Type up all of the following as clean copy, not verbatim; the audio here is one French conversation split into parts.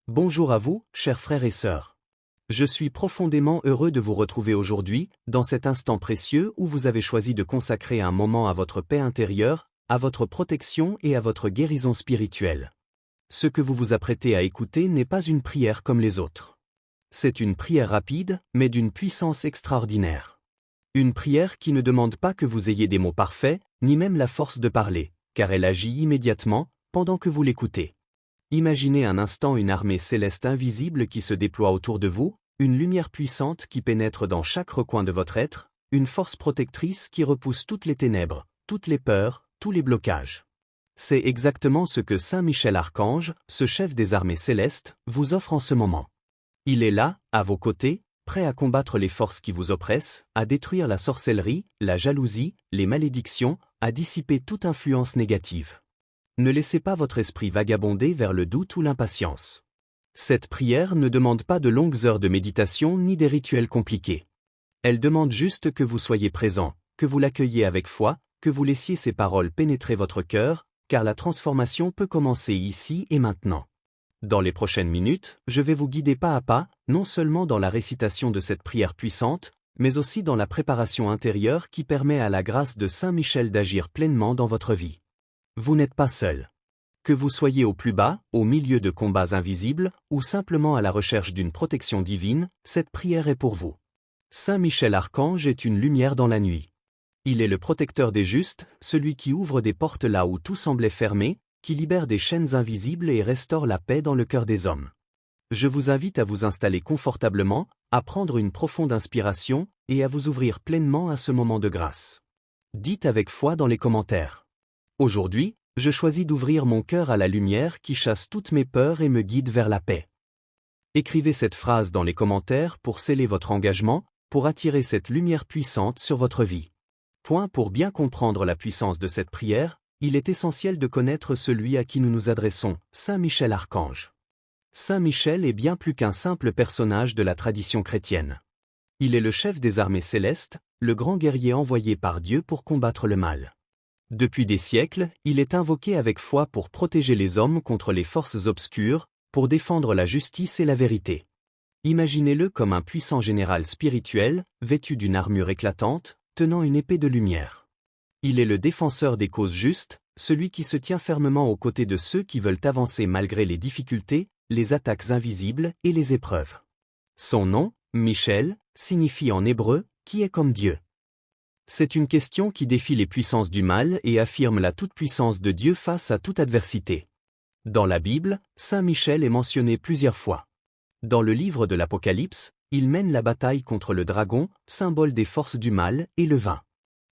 Bonjour à vous, chers frères et sœurs. Je suis profondément heureux de vous retrouver aujourd'hui, dans cet instant précieux où vous avez choisi de consacrer un moment à votre paix intérieure, à votre protection et à votre guérison spirituelle. Ce que vous vous apprêtez à écouter n'est pas une prière comme les autres. C'est une prière rapide, mais d'une puissance extraordinaire. Une prière qui ne demande pas que vous ayez des mots parfaits, ni même la force de parler, car elle agit immédiatement, pendant que vous l'écoutez. Imaginez un instant une armée céleste invisible qui se déploie autour de vous, une lumière puissante qui pénètre dans chaque recoin de votre être, une force protectrice qui repousse toutes les ténèbres, toutes les peurs, tous les blocages. C'est exactement ce que Saint Michel Archange, ce chef des armées célestes, vous offre en ce moment. Il est là, à vos côtés, prêt à combattre les forces qui vous oppressent, à détruire la sorcellerie, la jalousie, les malédictions, à dissiper toute influence négative. Ne laissez pas votre esprit vagabonder vers le doute ou l'impatience. Cette prière ne demande pas de longues heures de méditation ni des rituels compliqués. Elle demande juste que vous soyez présent, que vous l'accueilliez avec foi, que vous laissiez ces paroles pénétrer votre cœur, car la transformation peut commencer ici et maintenant. Dans les prochaines minutes, je vais vous guider pas à pas, non seulement dans la récitation de cette prière puissante, mais aussi dans la préparation intérieure qui permet à la grâce de Saint Michel d'agir pleinement dans votre vie. Vous n'êtes pas seul. Que vous soyez au plus bas, au milieu de combats invisibles, ou simplement à la recherche d'une protection divine, cette prière est pour vous. Saint Michel Archange est une lumière dans la nuit. Il est le protecteur des justes, celui qui ouvre des portes là où tout semblait fermé, qui libère des chaînes invisibles et restaure la paix dans le cœur des hommes. Je vous invite à vous installer confortablement, à prendre une profonde inspiration, et à vous ouvrir pleinement à ce moment de grâce. Dites avec foi dans les commentaires. Aujourd'hui, je choisis d'ouvrir mon cœur à la lumière qui chasse toutes mes peurs et me guide vers la paix. Écrivez cette phrase dans les commentaires pour sceller votre engagement, pour attirer cette lumière puissante sur votre vie. Pour bien comprendre la puissance de cette prière, il est essentiel de connaître celui à qui nous nous adressons, Saint Michel Archange. Saint Michel est bien plus qu'un simple personnage de la tradition chrétienne. Il est le chef des armées célestes, le grand guerrier envoyé par Dieu pour combattre le mal. Depuis des siècles, il est invoqué avec foi pour protéger les hommes contre les forces obscures, pour défendre la justice et la vérité. Imaginez-le comme un puissant général spirituel, vêtu d'une armure éclatante, tenant une épée de lumière. Il est le défenseur des causes justes, celui qui se tient fermement aux côtés de ceux qui veulent avancer malgré les difficultés, les attaques invisibles et les épreuves. Son nom, Michel, signifie en hébreu « qui est comme Dieu ». C'est une question qui défie les puissances du mal et affirme la toute-puissance de Dieu face à toute adversité. Dans la Bible, Saint Michel est mentionné plusieurs fois. Dans le livre de l'Apocalypse, il mène la bataille contre le dragon, symbole des forces du mal, et le vainc.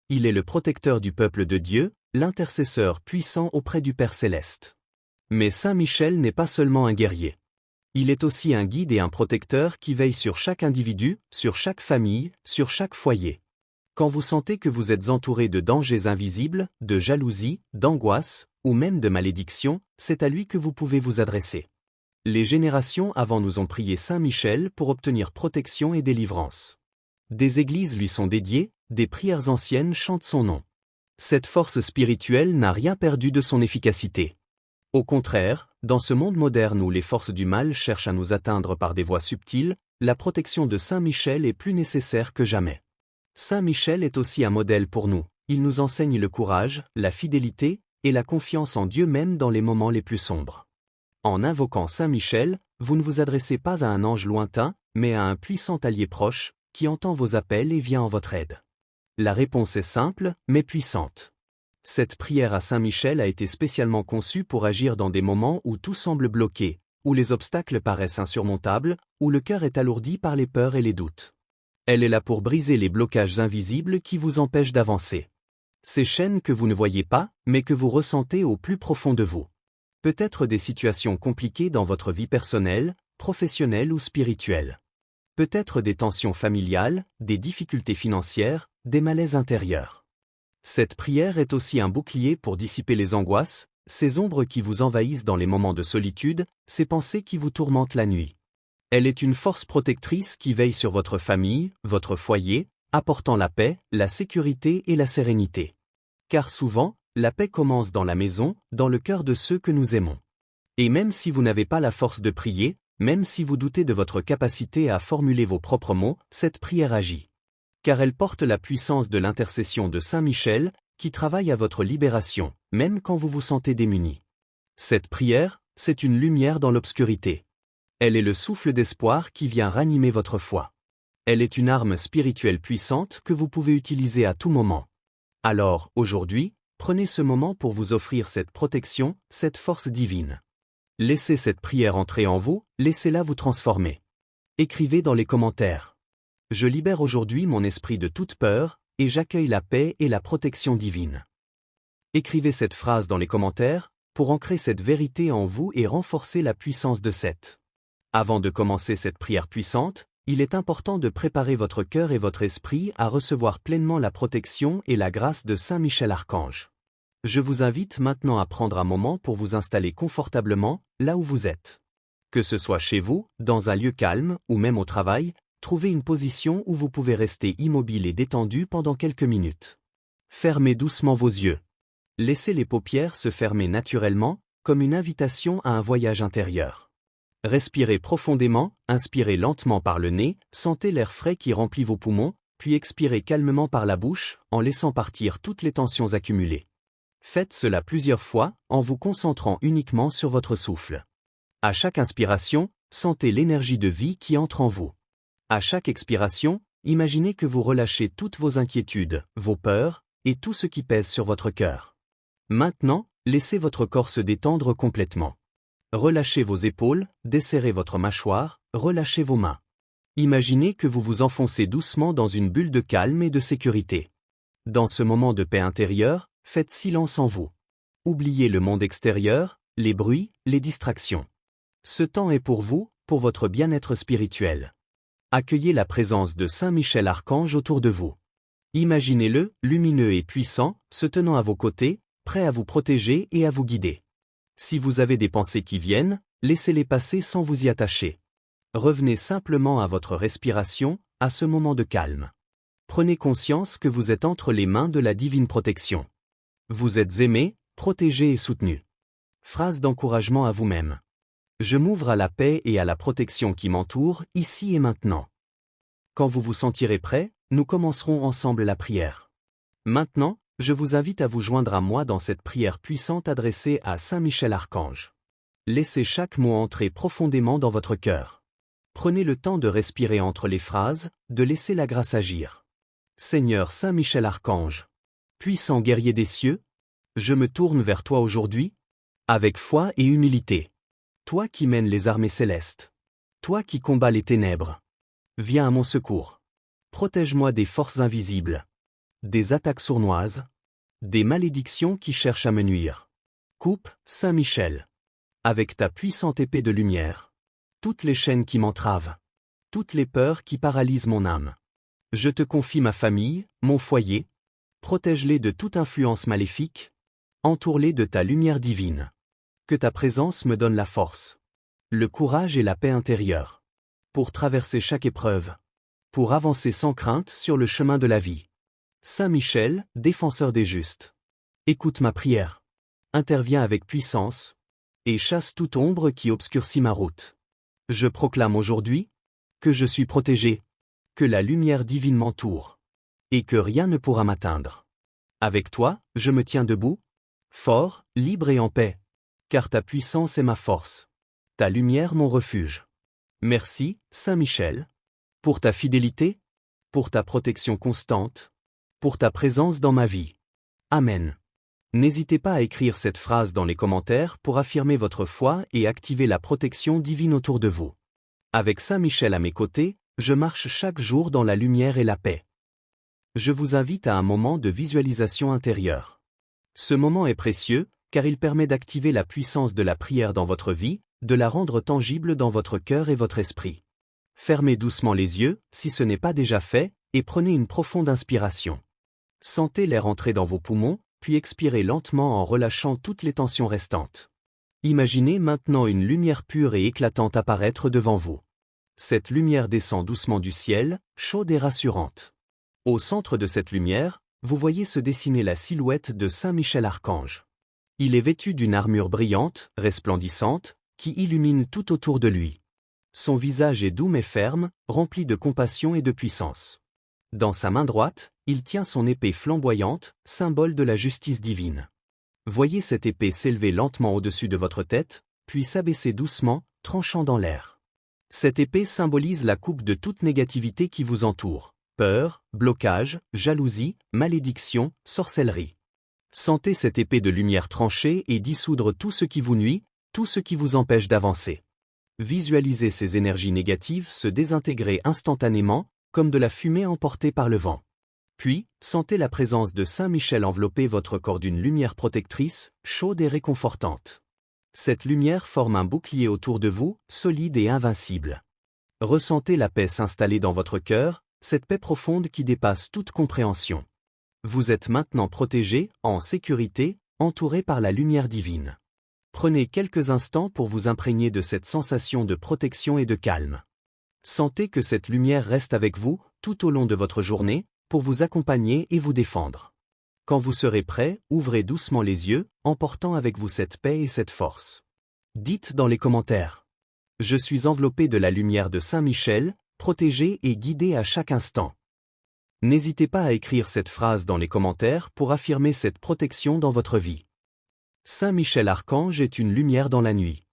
Il est le protecteur du peuple de Dieu, l'intercesseur puissant auprès du Père céleste. Mais Saint Michel n'est pas seulement un guerrier. Il est aussi un guide et un protecteur qui veille sur chaque individu, sur chaque famille, sur chaque foyer. Quand vous sentez que vous êtes entouré de dangers invisibles, de jalousie, d'angoisse, ou même de malédiction, c'est à lui que vous pouvez vous adresser. Les générations avant nous ont prié Saint Michel pour obtenir protection et délivrance. Des églises lui sont dédiées, des prières anciennes chantent son nom. Cette force spirituelle n'a rien perdu de son efficacité. Au contraire, dans ce monde moderne où les forces du mal cherchent à nous atteindre par des voies subtiles, la protection de Saint Michel est plus nécessaire que jamais. Saint Michel est aussi un modèle pour nous, il nous enseigne le courage, la fidélité, et la confiance en Dieu même dans les moments les plus sombres. En invoquant Saint Michel, vous ne vous adressez pas à un ange lointain, mais à un puissant allié proche, qui entend vos appels et vient en votre aide. La réponse est simple, mais puissante. Cette prière à Saint Michel a été spécialement conçue pour agir dans des moments où tout semble bloqué, où les obstacles paraissent insurmontables, où le cœur est alourdi par les peurs et les doutes. Elle est là pour briser les blocages invisibles qui vous empêchent d'avancer. Ces chaînes que vous ne voyez pas, mais que vous ressentez au plus profond de vous. Peut-être des situations compliquées dans votre vie personnelle, professionnelle ou spirituelle. Peut-être des tensions familiales, des difficultés financières, des malaises intérieurs. Cette prière est aussi un bouclier pour dissiper les angoisses, ces ombres qui vous envahissent dans les moments de solitude, ces pensées qui vous tourmentent la nuit. Elle est une force protectrice qui veille sur votre famille, votre foyer, apportant la paix, la sécurité et la sérénité. Car souvent, la paix commence dans la maison, dans le cœur de ceux que nous aimons. Et même si vous n'avez pas la force de prier, Même si vous doutez de votre capacité à formuler vos propres mots, cette prière agit. Car elle porte la puissance de l'intercession de Saint Michel, qui travaille à votre libération, même quand vous vous sentez démuni. Cette prière, c'est une lumière dans l'obscurité. Elle est le souffle d'espoir qui vient ranimer votre foi. Elle est une arme spirituelle puissante que vous pouvez utiliser à tout moment. Alors, aujourd'hui, prenez ce moment pour vous offrir cette protection, cette force divine. Laissez cette prière entrer en vous, laissez-la vous transformer. Écrivez dans les commentaires. Je libère aujourd'hui mon esprit de toute peur, et j'accueille la paix et la protection divine. Écrivez cette phrase dans les commentaires, pour ancrer cette vérité en vous et renforcer la puissance de cette. Avant de commencer cette prière puissante, il est important de préparer votre cœur et votre esprit à recevoir pleinement la protection et la grâce de Saint Michel Archange. Je vous invite maintenant à prendre un moment pour vous installer confortablement, là où vous êtes. Que ce soit chez vous, dans un lieu calme, ou même au travail, trouvez une position où vous pouvez rester immobile et détendu pendant quelques minutes. Fermez doucement vos yeux. Laissez les paupières se fermer naturellement, comme une invitation à un voyage intérieur. Respirez profondément, inspirez lentement par le nez, sentez l'air frais qui remplit vos poumons, puis expirez calmement par la bouche, en laissant partir toutes les tensions accumulées. Faites cela plusieurs fois, en vous concentrant uniquement sur votre souffle. À chaque inspiration, sentez l'énergie de vie qui entre en vous. À chaque expiration, imaginez que vous relâchez toutes vos inquiétudes, vos peurs, et tout ce qui pèse sur votre cœur. Maintenant, laissez votre corps se détendre complètement. Relâchez vos épaules, desserrez votre mâchoire, relâchez vos mains. Imaginez que vous vous enfoncez doucement dans une bulle de calme et de sécurité. Dans ce moment de paix intérieure, faites silence en vous. Oubliez le monde extérieur, les bruits, les distractions. Ce temps est pour vous, pour votre bien-être spirituel. Accueillez la présence de Saint Michel Archange autour de vous. Imaginez-le, lumineux et puissant, se tenant à vos côtés, prêt à vous protéger et à vous guider. Si vous avez des pensées qui viennent, laissez-les passer sans vous y attacher. Revenez simplement à votre respiration, à ce moment de calme. Prenez conscience que vous êtes entre les mains de la divine protection. Vous êtes aimé, protégé et soutenu. Phrase d'encouragement à vous-même. Je m'ouvre à la paix et à la protection qui m'entoure, ici et maintenant. Quand vous vous sentirez prêt, nous commencerons ensemble la prière. Maintenant, je vous invite à vous joindre à moi dans cette prière puissante adressée à Saint Michel Archange. Laissez chaque mot entrer profondément dans votre cœur. Prenez le temps de respirer entre les phrases, de laisser la grâce agir. Seigneur Saint Michel Archange, puissant guerrier des cieux, je me tourne vers toi aujourd'hui, avec foi et humilité. Toi qui mènes les armées célestes. Toi qui combats les ténèbres. Viens à mon secours. Protège-moi des forces invisibles. Des attaques sournoises. Des malédictions qui cherchent à me nuire. Coupe, Saint Michel. Avec ta puissante épée de lumière. Toutes les chaînes qui m'entravent. Toutes les peurs qui paralysent mon âme. Je te confie ma famille, mon foyer. Protège-les de toute influence maléfique. Entoure-les de ta lumière divine. Que ta présence me donne la force, le courage et la paix intérieure. Pour traverser chaque épreuve. Pour avancer sans crainte sur le chemin de la vie. Saint Michel, défenseur des justes. Écoute ma prière. Interviens avec puissance. Et chasse toute ombre qui obscurcit ma route. Je proclame aujourd'hui que je suis protégé. Que la lumière divine m'entoure. Et que rien ne pourra m'atteindre. Avec toi, je me tiens debout. Fort, libre et en paix. Car ta puissance est ma force. Ta lumière mon refuge. Merci, Saint Michel. Pour ta fidélité. Pour ta protection constante. Pour ta présence dans ma vie. Amen. N'hésitez pas à écrire cette phrase dans les commentaires pour affirmer votre foi et activer la protection divine autour de vous. Avec Saint Michel à mes côtés, je marche chaque jour dans la lumière et la paix. Je vous invite à un moment de visualisation intérieure. Ce moment est précieux, car il permet d'activer la puissance de la prière dans votre vie, de la rendre tangible dans votre cœur et votre esprit. Fermez doucement les yeux, si ce n'est pas déjà fait, et prenez une profonde inspiration. Sentez l'air entrer dans vos poumons, puis expirez lentement en relâchant toutes les tensions restantes. Imaginez maintenant une lumière pure et éclatante apparaître devant vous. Cette lumière descend doucement du ciel, chaude et rassurante. Au centre de cette lumière, vous voyez se dessiner la silhouette de Saint Michel Archange. Il est vêtu d'une armure brillante, resplendissante, qui illumine tout autour de lui. Son visage est doux mais ferme, rempli de compassion et de puissance. Dans sa main droite, il tient son épée flamboyante, symbole de la justice divine. Voyez cette épée s'élever lentement au-dessus de votre tête, puis s'abaisser doucement, tranchant dans l'air. Cette épée symbolise la coupe de toute négativité qui vous entoure. Peur, blocage, jalousie, malédiction, sorcellerie. Sentez cette épée de lumière trancher et dissoudre tout ce qui vous nuit, tout ce qui vous empêche d'avancer. Visualisez ces énergies négatives se désintégrer instantanément, comme de la fumée emportée par le vent. Puis, sentez la présence de Saint Michel envelopper votre corps d'une lumière protectrice, chaude et réconfortante. Cette lumière forme un bouclier autour de vous, solide et invincible. Ressentez la paix s'installer dans votre cœur, cette paix profonde qui dépasse toute compréhension. Vous êtes maintenant protégé, en sécurité, entouré par la lumière divine. Prenez quelques instants pour vous imprégner de cette sensation de protection et de calme. Sentez que cette lumière reste avec vous, tout au long de votre journée, pour vous accompagner et vous défendre. Quand vous serez prêt, ouvrez doucement les yeux, emportant avec vous cette paix et cette force. Dites dans les commentaires. Je suis enveloppé de la lumière de Saint Michel, protégé et guidé à chaque instant. N'hésitez pas à écrire cette phrase dans les commentaires pour affirmer cette protection dans votre vie. Saint Michel Archange est une lumière dans la nuit.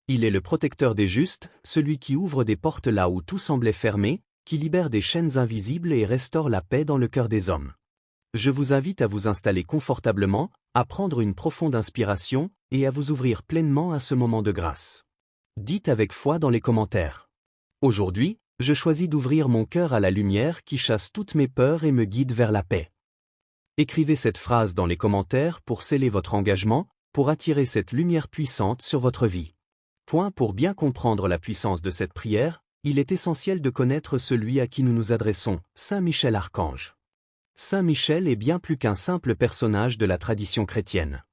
Il est le protecteur des justes, celui qui ouvre des portes là où tout semblait fermé, qui libère des chaînes invisibles et restaure la paix dans le cœur des hommes. Je vous invite à vous installer confortablement, à prendre une profonde inspiration, et à vous ouvrir pleinement à ce moment de grâce. Dites avec foi dans les commentaires. Aujourd'hui, je choisis d'ouvrir mon cœur à la lumière qui chasse toutes mes peurs et me guide vers la paix. Écrivez cette phrase dans les commentaires pour sceller votre engagement, pour attirer cette lumière puissante sur votre vie. Pour bien comprendre la puissance de cette prière, il est essentiel de connaître celui à qui nous nous adressons, Saint Michel Archange. Saint Michel est bien plus qu'un simple personnage de la tradition chrétienne.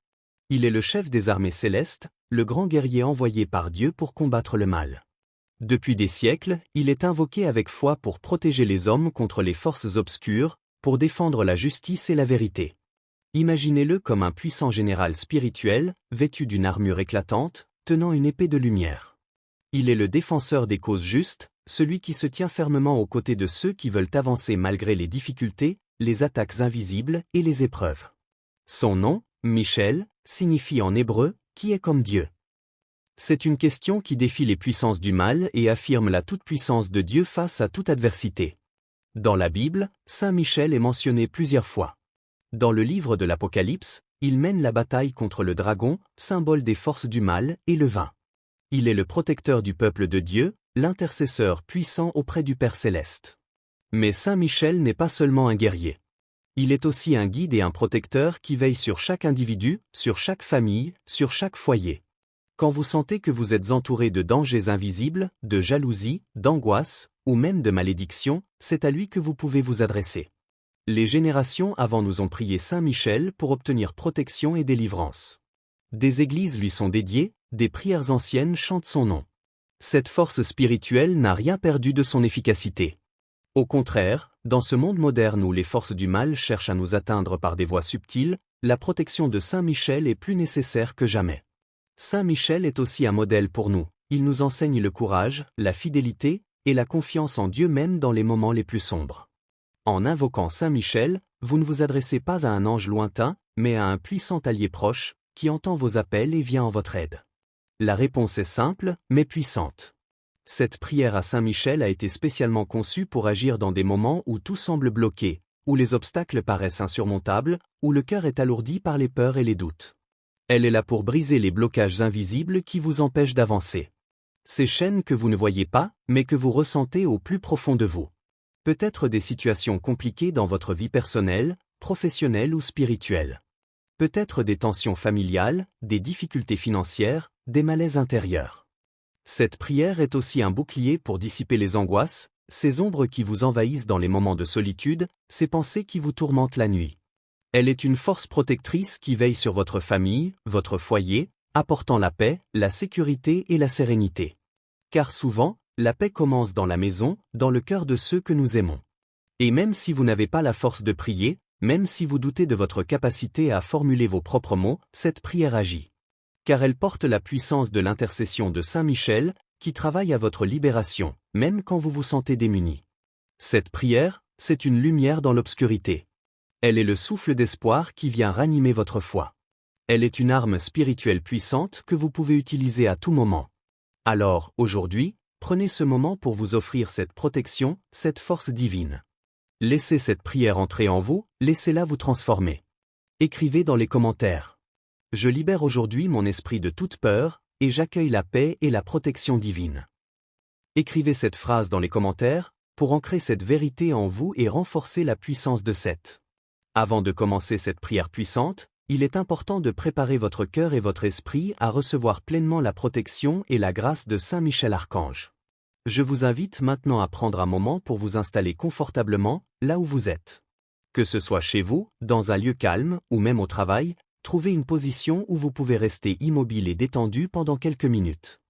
Il est le chef des armées célestes, le grand guerrier envoyé par Dieu pour combattre le mal. Depuis des siècles, il est invoqué avec foi pour protéger les hommes contre les forces obscures, pour défendre la justice et la vérité. Imaginez-le comme un puissant général spirituel, vêtu d'une armure éclatante, tenant une épée de lumière. Il est le défenseur des causes justes, celui qui se tient fermement aux côtés de ceux qui veulent avancer malgré les difficultés, les attaques invisibles et les épreuves. Son nom, Michel, signifie en hébreu « qui est comme Dieu ». C'est une question qui défie les puissances du mal et affirme la toute-puissance de Dieu face à toute adversité. Dans la Bible, Saint Michel est mentionné plusieurs fois. Dans le livre de l'Apocalypse, il mène la bataille contre le dragon, symbole des forces du mal, et le vainc. Il est le protecteur du peuple de Dieu, l'intercesseur puissant auprès du Père céleste. Mais Saint Michel n'est pas seulement un guerrier. Il est aussi un guide et un protecteur qui veille sur chaque individu, sur chaque famille, sur chaque foyer. Quand vous sentez que vous êtes entouré de dangers invisibles, de jalousie, d'angoisse, ou même de malédiction, c'est à lui que vous pouvez vous adresser. Les générations avant nous ont prié Saint Michel pour obtenir protection et délivrance. Des églises lui sont dédiées, des prières anciennes chantent son nom. Cette force spirituelle n'a rien perdu de son efficacité. Au contraire, dans ce monde moderne où les forces du mal cherchent à nous atteindre par des voies subtiles, la protection de Saint Michel est plus nécessaire que jamais. Saint Michel est aussi un modèle pour nous. Il nous enseigne le courage, la fidélité et la confiance en Dieu même dans les moments les plus sombres. En invoquant Saint Michel, vous ne vous adressez pas à un ange lointain, mais à un puissant allié proche, qui entend vos appels et vient en votre aide. La réponse est simple, mais puissante. Cette prière à Saint Michel a été spécialement conçue pour agir dans des moments où tout semble bloqué, où les obstacles paraissent insurmontables, où le cœur est alourdi par les peurs et les doutes. Elle est là pour briser les blocages invisibles qui vous empêchent d'avancer. Ces chaînes que vous ne voyez pas, mais que vous ressentez au plus profond de vous. Peut-être des situations compliquées dans votre vie personnelle, professionnelle ou spirituelle. Peut-être des tensions familiales, des difficultés financières, des malaises intérieurs. Cette prière est aussi un bouclier pour dissiper les angoisses, ces ombres qui vous envahissent dans les moments de solitude, ces pensées qui vous tourmentent la nuit. Elle est une force protectrice qui veille sur votre famille, votre foyer, apportant la paix, la sécurité et la sérénité. Car souvent, la paix commence dans la maison, dans le cœur de ceux que nous aimons. Et même si vous n'avez pas la force de prier, même si vous doutez de votre capacité à formuler vos propres mots, cette prière agit. Car elle porte la puissance de l'intercession de Saint Michel, qui travaille à votre libération, même quand vous vous sentez démuni. Cette prière, c'est une lumière dans l'obscurité. Elle est le souffle d'espoir qui vient ranimer votre foi. Elle est une arme spirituelle puissante que vous pouvez utiliser à tout moment. Alors, aujourd'hui, prenez ce moment pour vous offrir cette protection, cette force divine. Laissez cette prière entrer en vous, laissez-la vous transformer. Écrivez dans les commentaires. Je libère aujourd'hui mon esprit de toute peur, et j'accueille la paix et la protection divine. Écrivez cette phrase dans les commentaires, pour ancrer cette vérité en vous et renforcer la puissance de cette. Avant de commencer cette prière puissante, il est important de préparer votre cœur et votre esprit à recevoir pleinement la protection et la grâce de Saint Michel Archange. Je vous invite maintenant à prendre un moment pour vous installer confortablement, là où vous êtes. Que ce soit chez vous, dans un lieu calme, ou même au travail, trouvez une position où vous pouvez rester immobile et détendu pendant quelques minutes.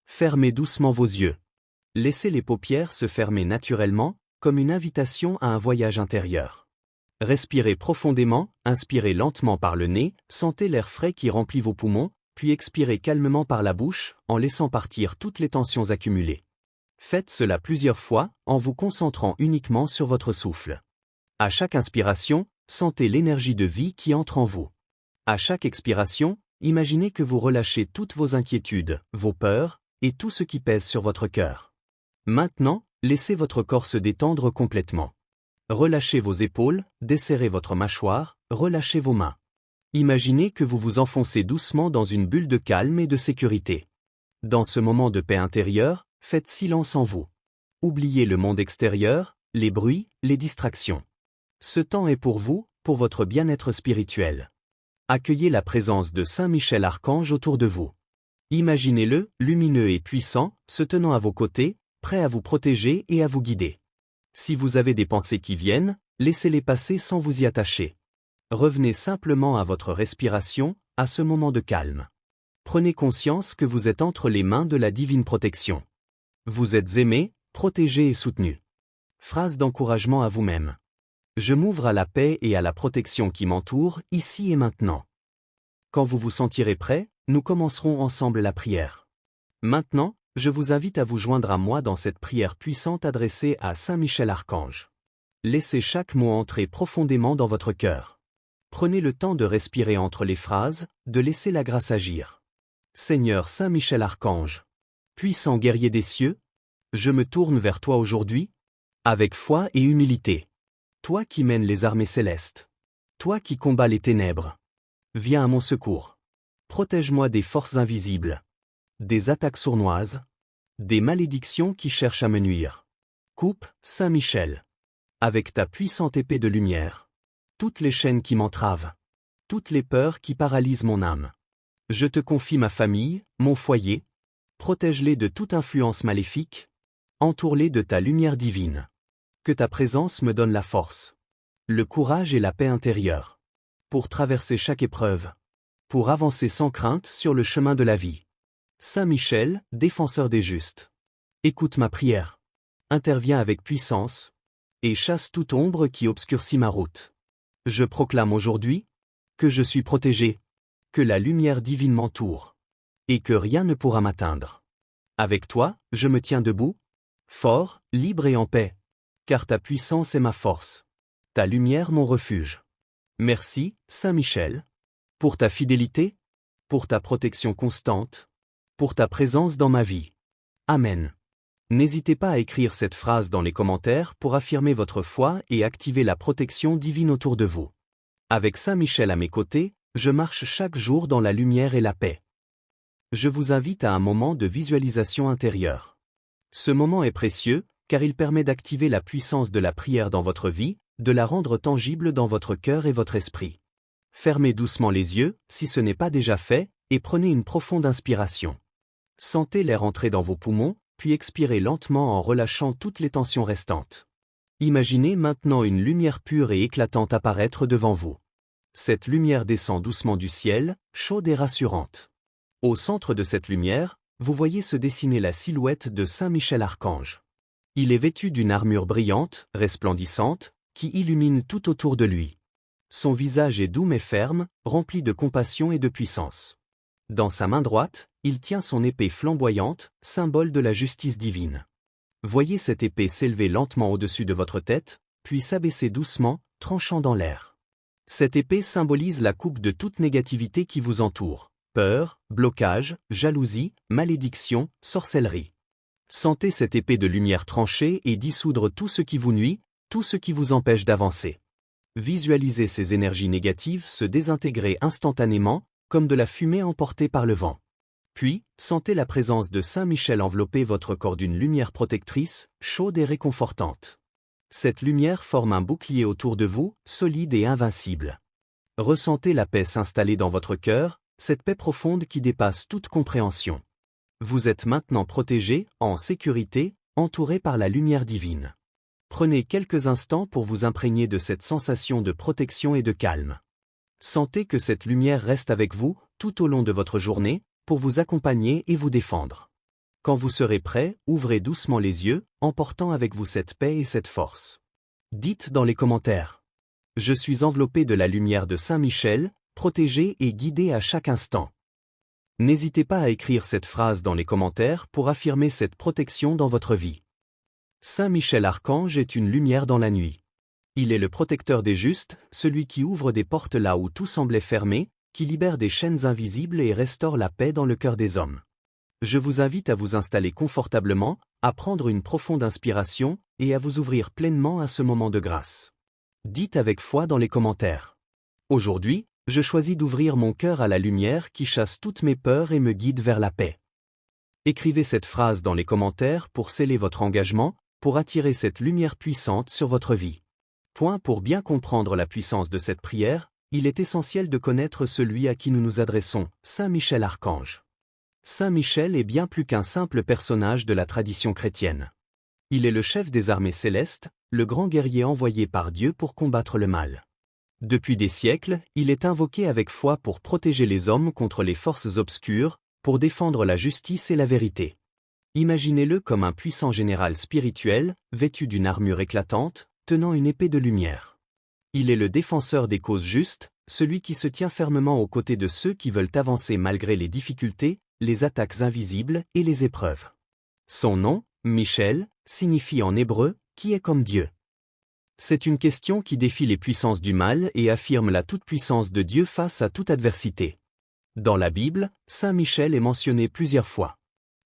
Fermez doucement vos yeux. Laissez les paupières se fermer naturellement, comme une invitation à un voyage intérieur. Respirez profondément, inspirez lentement par le nez, sentez l'air frais qui remplit vos poumons, puis expirez calmement par la bouche, en laissant partir toutes les tensions accumulées. Faites cela plusieurs fois, en vous concentrant uniquement sur votre souffle. À chaque inspiration, sentez l'énergie de vie qui entre en vous. À chaque expiration, imaginez que vous relâchez toutes vos inquiétudes, vos peurs, et tout ce qui pèse sur votre cœur. Maintenant, laissez votre corps se détendre complètement. Relâchez vos épaules, desserrez votre mâchoire, relâchez vos mains. Imaginez que vous vous enfoncez doucement dans une bulle de calme et de sécurité. Dans ce moment de paix intérieure, faites silence en vous. Oubliez le monde extérieur, les bruits, les distractions. Ce temps est pour vous, pour votre bien-être spirituel. Accueillez la présence de Saint Michel Archange autour de vous. Imaginez-le, lumineux et puissant, se tenant à vos côtés, prêt à vous protéger et à vous guider. Si vous avez des pensées qui viennent, laissez-les passer sans vous y attacher. Revenez simplement à votre respiration, à ce moment de calme. Prenez conscience que vous êtes entre les mains de la divine protection. Vous êtes aimé, protégé et soutenu. Phrase d'encouragement à vous-même. Je m'ouvre à la paix et à la protection qui m'entoure, ici et maintenant. Quand vous vous sentirez prêt, nous commencerons ensemble la prière. Maintenant, je vous invite à vous joindre à moi dans cette prière puissante adressée à Saint Michel Archange. Laissez chaque mot entrer profondément dans votre cœur. Prenez le temps de respirer entre les phrases, de laisser la grâce agir. Seigneur Saint Michel Archange, puissant guerrier des cieux, je me tourne vers toi aujourd'hui, avec foi et humilité. Toi qui mènes les armées célestes. Toi qui combats les ténèbres. Viens à mon secours. Protège-moi des forces invisibles. Des attaques sournoises. Des malédictions qui cherchent à me nuire. Coupe, Saint Michel. Avec ta puissante épée de lumière. Toutes les chaînes qui m'entravent. Toutes les peurs qui paralysent mon âme. Je te confie ma famille, mon foyer. Protège-les de toute influence maléfique. Entoure-les de ta lumière divine. Que ta présence me donne la force, le courage et la paix intérieure. Pour traverser chaque épreuve. Pour avancer sans crainte sur le chemin de la vie. Saint Michel, défenseur des justes. Écoute ma prière. Interviens avec puissance. Et chasse toute ombre qui obscurcit ma route. Je proclame aujourd'hui que je suis protégé. Que la lumière divine m'entoure. Et que rien ne pourra m'atteindre. Avec toi, je me tiens debout. Fort, libre et en paix. Car ta puissance est ma force. Ta lumière mon refuge. Merci, Saint Michel. Pour ta fidélité. Pour ta protection constante. Pour ta présence dans ma vie. Amen. N'hésitez pas à écrire cette phrase dans les commentaires pour affirmer votre foi et activer la protection divine autour de vous. Avec Saint Michel à mes côtés, je marche chaque jour dans la lumière et la paix. Je vous invite à un moment de visualisation intérieure. Ce moment est précieux, car il permet d'activer la puissance de la prière dans votre vie, de la rendre tangible dans votre cœur et votre esprit. Fermez doucement les yeux, si ce n'est pas déjà fait, et prenez une profonde inspiration. Sentez l'air entrer dans vos poumons, puis expirez lentement en relâchant toutes les tensions restantes. Imaginez maintenant une lumière pure et éclatante apparaître devant vous. Cette lumière descend doucement du ciel, chaude et rassurante. Au centre de cette lumière, vous voyez se dessiner la silhouette de Saint Michel Archange. Il est vêtu d'une armure brillante, resplendissante, qui illumine tout autour de lui. Son visage est doux mais ferme, rempli de compassion et de puissance. Dans sa main droite, il tient son épée flamboyante, symbole de la justice divine. Voyez cette épée s'élever lentement au-dessus de votre tête, puis s'abaisser doucement, tranchant dans l'air. Cette épée symbolise la coupe de toute négativité qui vous entoure: peur, blocage, jalousie, malédiction, sorcellerie. Sentez cette épée de lumière trancher et dissoudre tout ce qui vous nuit, tout ce qui vous empêche d'avancer. Visualisez ces énergies négatives se désintégrer instantanément, comme de la fumée emportée par le vent. Puis, sentez la présence de Saint Michel envelopper votre corps d'une lumière protectrice, chaude et réconfortante. Cette lumière forme un bouclier autour de vous, solide et invincible. Ressentez la paix s'installer dans votre cœur, cette paix profonde qui dépasse toute compréhension. Vous êtes maintenant protégé, en sécurité, entouré par la lumière divine. Prenez quelques instants pour vous imprégner de cette sensation de protection et de calme. Sentez que cette lumière reste avec vous, tout au long de votre journée, pour vous accompagner et vous défendre. Quand vous serez prêt, ouvrez doucement les yeux, emportant avec vous cette paix et cette force. Dites dans les commentaires: je suis enveloppé de la lumière de Saint Michel, protégé et guidé à chaque instant. N'hésitez pas à écrire cette phrase dans les commentaires pour affirmer cette protection dans votre vie. Saint Michel Archange est une lumière dans la nuit. Il est le protecteur des justes, celui qui ouvre des portes là où tout semblait fermé, qui libère des chaînes invisibles et restaure la paix dans le cœur des hommes. Je vous invite à vous installer confortablement, à prendre une profonde inspiration, et à vous ouvrir pleinement à ce moment de grâce. Dites avec foi dans les commentaires: aujourd'hui, je choisis d'ouvrir mon cœur à la lumière qui chasse toutes mes peurs et me guide vers la paix. Écrivez cette phrase dans les commentaires pour sceller votre engagement, pour attirer cette lumière puissante sur votre vie. Pour bien comprendre la puissance de cette prière, il est essentiel de connaître celui à qui nous nous adressons, Saint Michel Archange. Saint Michel est bien plus qu'un simple personnage de la tradition chrétienne. Il est le chef des armées célestes, le grand guerrier envoyé par Dieu pour combattre le mal. Depuis des siècles, il est invoqué avec foi pour protéger les hommes contre les forces obscures, pour défendre la justice et la vérité. Imaginez-le comme un puissant général spirituel, vêtu d'une armure éclatante, tenant une épée de lumière. Il est le défenseur des causes justes, celui qui se tient fermement aux côtés de ceux qui veulent avancer malgré les difficultés, les attaques invisibles et les épreuves. Son nom, Michel, signifie en hébreu « qui est comme Dieu ». C'est une question qui défie les puissances du mal et affirme la toute-puissance de Dieu face à toute adversité. Dans la Bible, Saint Michel est mentionné plusieurs fois.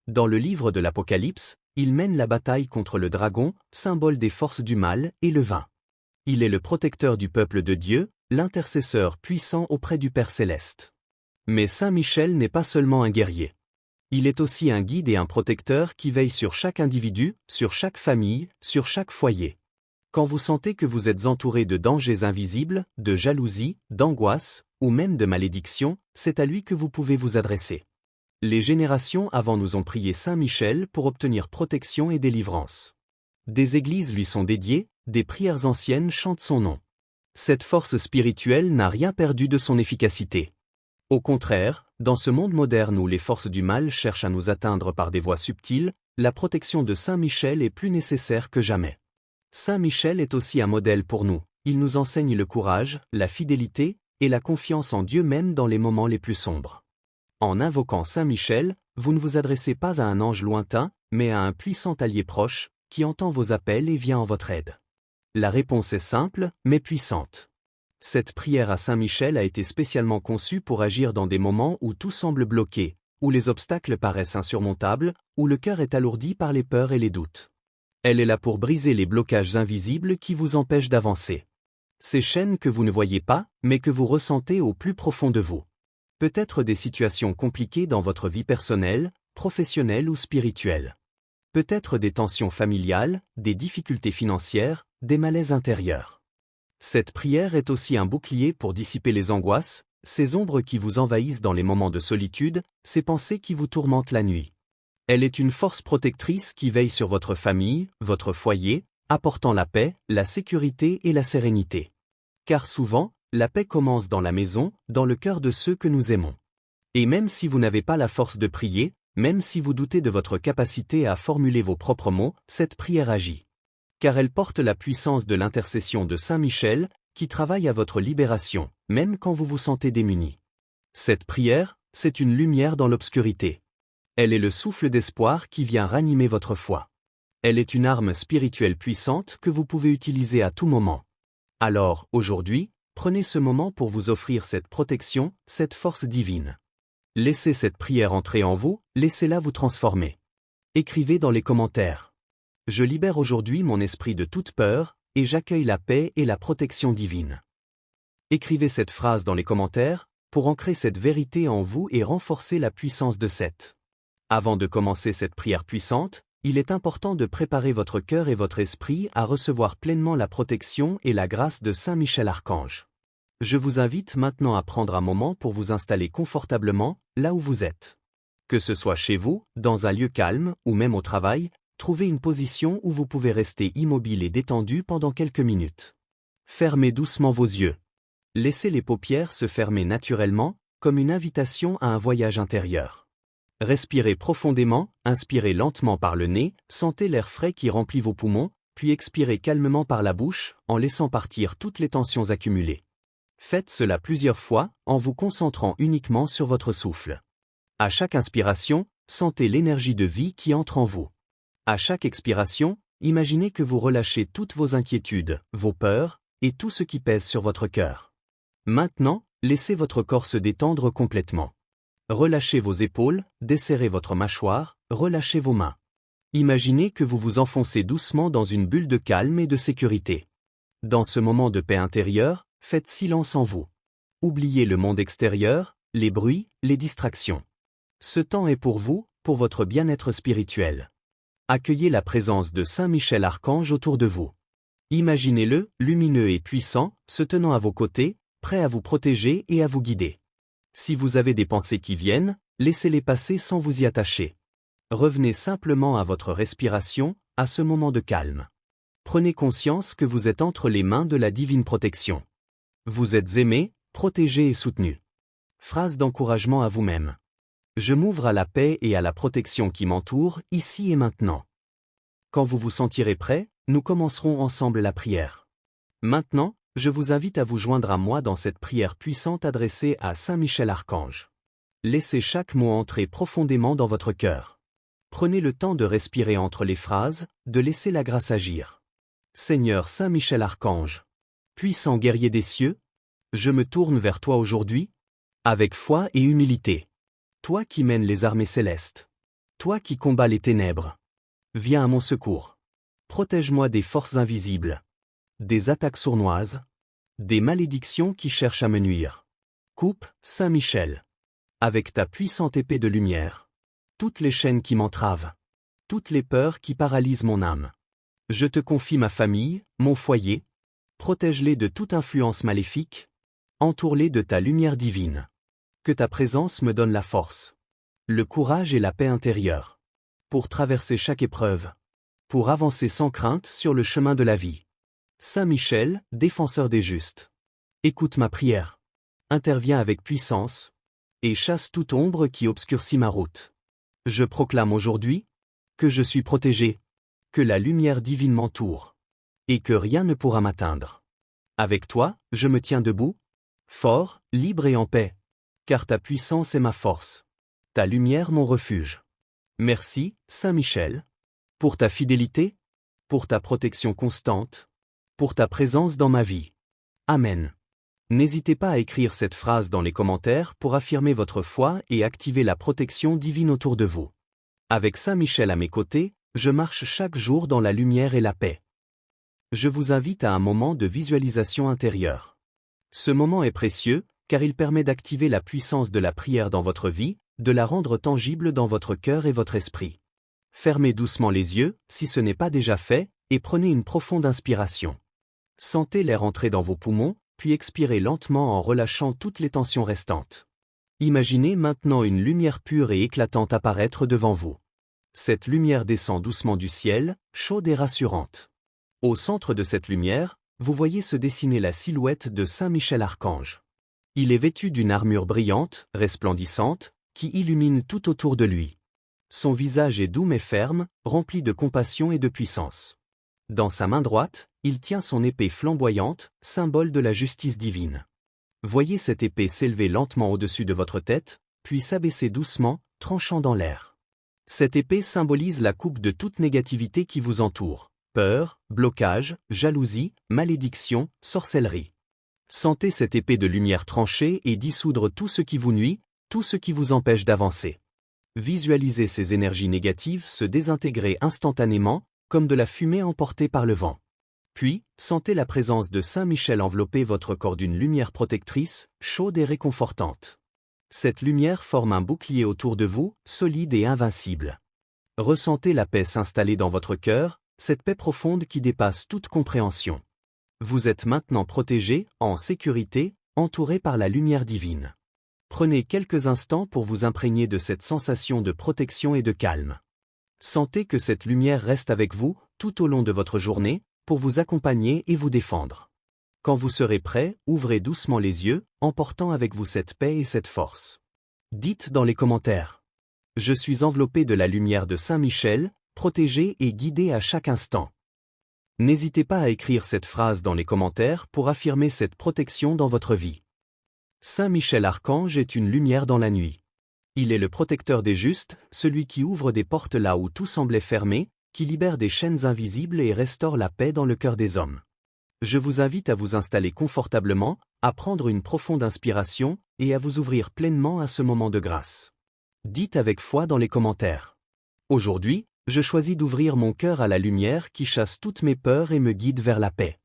Dans le livre de l'Apocalypse, il mène la bataille contre le dragon, symbole des forces du mal, et le vainc. Il est le protecteur du peuple de Dieu, l'intercesseur puissant auprès du Père céleste. Mais Saint Michel n'est pas seulement un guerrier. Il est aussi un guide et un protecteur qui veille sur chaque individu, sur chaque famille, sur chaque foyer. Quand vous sentez que vous êtes entouré de dangers invisibles, de jalousie, d'angoisse, ou même de malédiction, c'est à lui que vous pouvez vous adresser. Les générations avant nous ont prié Saint Michel pour obtenir protection et délivrance. Des églises lui sont dédiées, des prières anciennes chantent son nom. Cette force spirituelle n'a rien perdu de son efficacité. Au contraire, dans ce monde moderne où les forces du mal cherchent à nous atteindre par des voies subtiles, la protection de Saint Michel est plus nécessaire que jamais. Saint Michel est aussi un modèle pour nous. Il nous enseigne le courage, la fidélité et la confiance en Dieu même dans les moments les plus sombres. En invoquant Saint Michel, vous ne vous adressez pas à un ange lointain, mais à un puissant allié proche, qui entend vos appels et vient en votre aide. La réponse est simple, mais puissante. Cette prière à Saint Michel a été spécialement conçue pour agir dans des moments où tout semble bloqué, où les obstacles paraissent insurmontables, où le cœur est alourdi par les peurs et les doutes. Elle est là pour briser les blocages invisibles qui vous empêchent d'avancer. Ces chaînes que vous ne voyez pas, mais que vous ressentez au plus profond de vous. Peut-être des situations compliquées dans votre vie personnelle, professionnelle ou spirituelle. Peut-être des tensions familiales, des difficultés financières, des malaises intérieurs. Cette prière est aussi un bouclier pour dissiper les angoisses, ces ombres qui vous envahissent dans les moments de solitude, ces pensées qui vous tourmentent la nuit. Elle est une force protectrice qui veille sur votre famille, votre foyer, apportant la paix, la sécurité et la sérénité. Car souvent, la paix commence dans la maison, dans le cœur de ceux que nous aimons. Et même si vous n'avez pas la force de prier, même si vous doutez de votre capacité à formuler vos propres mots, cette prière agit. Car elle porte la puissance de l'intercession de Saint Michel, qui travaille à votre libération, même quand vous vous sentez démuni. Cette prière, c'est une lumière dans l'obscurité. Elle est le souffle d'espoir qui vient ranimer votre foi. Elle est une arme spirituelle puissante que vous pouvez utiliser à tout moment. Alors, aujourd'hui, prenez ce moment pour vous offrir cette protection, cette force divine. Laissez cette prière entrer en vous, laissez-la vous transformer. Écrivez dans les commentaires. Je libère aujourd'hui mon esprit de toute peur, et j'accueille la paix et la protection divine. Écrivez cette phrase dans les commentaires, pour ancrer cette vérité en vous et renforcer la puissance de cette. Avant de commencer cette prière puissante, il est important de préparer votre cœur et votre esprit à recevoir pleinement la protection et la grâce de Saint Michel Archange. Je vous invite maintenant à prendre un moment pour vous installer confortablement, là où vous êtes. Que ce soit chez vous, dans un lieu calme, ou même au travail, trouvez une position où vous pouvez rester immobile et détendu pendant quelques minutes. Fermez doucement vos yeux. Laissez les paupières se fermer naturellement, comme une invitation à un voyage intérieur. Respirez profondément, inspirez lentement par le nez, sentez l'air frais qui remplit vos poumons, puis expirez calmement par la bouche, en laissant partir toutes les tensions accumulées. Faites cela plusieurs fois, en vous concentrant uniquement sur votre souffle. À chaque inspiration, sentez l'énergie de vie qui entre en vous. À chaque expiration, imaginez que vous relâchez toutes vos inquiétudes, vos peurs, et tout ce qui pèse sur votre cœur. Maintenant, laissez votre corps se détendre complètement. Relâchez vos épaules, desserrez votre mâchoire, relâchez vos mains. Imaginez que vous vous enfoncez doucement dans une bulle de calme et de sécurité. Dans ce moment de paix intérieure, faites silence en vous. Oubliez le monde extérieur, les bruits, les distractions. Ce temps est pour vous, pour votre bien-être spirituel. Accueillez la présence de Saint Michel Archange autour de vous. Imaginez-le, lumineux et puissant, se tenant à vos côtés, prêt à vous protéger et à vous guider. Si vous avez des pensées qui viennent, laissez-les passer sans vous y attacher. Revenez simplement à votre respiration, à ce moment de calme. Prenez conscience que vous êtes entre les mains de la divine protection. Vous êtes aimé, protégé et soutenu. Phrase d'encouragement à vous-même. Je m'ouvre à la paix et à la protection qui m'entoure, ici et maintenant. Quand vous vous sentirez prêt, nous commencerons ensemble la prière. Maintenant, je vous invite à vous joindre à moi dans cette prière puissante adressée à Saint Michel Archange. Laissez chaque mot entrer profondément dans votre cœur. Prenez le temps de respirer entre les phrases, de laisser la grâce agir. Seigneur Saint Michel Archange, puissant guerrier des cieux, je me tourne vers toi aujourd'hui, avec foi et humilité. Toi qui mènes les armées célestes. Toi qui combats les ténèbres. Viens à mon secours. Protège-moi des forces invisibles. Des attaques sournoises. Des malédictions qui cherchent à me nuire. Coupe, Saint Michel. Avec ta puissante épée de lumière. Toutes les chaînes qui m'entravent. Toutes les peurs qui paralysent mon âme. Je te confie ma famille, mon foyer. Protège-les de toute influence maléfique. Entoure-les de ta lumière divine. Que ta présence me donne la force, le courage et la paix intérieure. Pour traverser chaque épreuve. Pour avancer sans crainte sur le chemin de la vie. Saint Michel, défenseur des justes. Écoute ma prière. Interviens avec puissance. Et chasse toute ombre qui obscurcit ma route. Je proclame aujourd'hui que je suis protégé. Que la lumière divine m'entoure. Et que rien ne pourra m'atteindre. Avec toi, je me tiens debout. Fort, libre et en paix. Car ta puissance est ma force. Ta lumière mon refuge. Merci, Saint Michel. Pour ta fidélité. Pour ta protection constante. Pour ta présence dans ma vie. Amen. N'hésitez pas à écrire cette phrase dans les commentaires pour affirmer votre foi et activer la protection divine autour de vous. Avec Saint Michel à mes côtés, je marche chaque jour dans la lumière et la paix. Je vous invite à un moment de visualisation intérieure. Ce moment est précieux, car il permet d'activer la puissance de la prière dans votre vie, de la rendre tangible dans votre cœur et votre esprit. Fermez doucement les yeux, si ce n'est pas déjà fait, et prenez une profonde inspiration. Sentez l'air entrer dans vos poumons, puis expirez lentement en relâchant toutes les tensions restantes. Imaginez maintenant une lumière pure et éclatante apparaître devant vous. Cette lumière descend doucement du ciel, chaude et rassurante. Au centre de cette lumière, vous voyez se dessiner la silhouette de Saint Michel Archange. Il est vêtu d'une armure brillante, resplendissante, qui illumine tout autour de lui. Son visage est doux mais ferme, rempli de compassion et de puissance. Dans sa main droite, il tient son épée flamboyante, symbole de la justice divine. Voyez cette épée s'élever lentement au-dessus de votre tête, puis s'abaisser doucement, tranchant dans l'air. Cette épée symbolise la coupe de toute négativité qui vous entoure. Peur, blocage, jalousie, malédiction, sorcellerie. Sentez cette épée de lumière trancher et dissoudre tout ce qui vous nuit, tout ce qui vous empêche d'avancer. Visualisez ces énergies négatives se désintégrer instantanément, comme de la fumée emportée par le vent. Puis, sentez la présence de Saint Michel envelopper votre corps d'une lumière protectrice, chaude et réconfortante. Cette lumière forme un bouclier autour de vous, solide et invincible. Ressentez la paix s'installer dans votre cœur, cette paix profonde qui dépasse toute compréhension. Vous êtes maintenant protégé, en sécurité, entouré par la lumière divine. Prenez quelques instants pour vous imprégner de cette sensation de protection et de calme. Sentez que cette lumière reste avec vous, tout au long de votre journée, pour vous accompagner et vous défendre. Quand vous serez prêt, ouvrez doucement les yeux, emportant avec vous cette paix et cette force. Dites dans les commentaires. Je suis enveloppé de la lumière de Saint Michel, protégé et guidé à chaque instant. N'hésitez pas à écrire cette phrase dans les commentaires pour affirmer cette protection dans votre vie. Saint Michel Archange est une lumière dans la nuit. Il est le protecteur des justes, celui qui ouvre des portes là où tout semblait fermé, qui libère des chaînes invisibles et restaure la paix dans le cœur des hommes. Je vous invite à vous installer confortablement, à prendre une profonde inspiration, et à vous ouvrir pleinement à ce moment de grâce. Dites avec foi dans les commentaires. Aujourd'hui, je choisis d'ouvrir mon cœur à la lumière qui chasse toutes mes peurs et me guide vers la paix.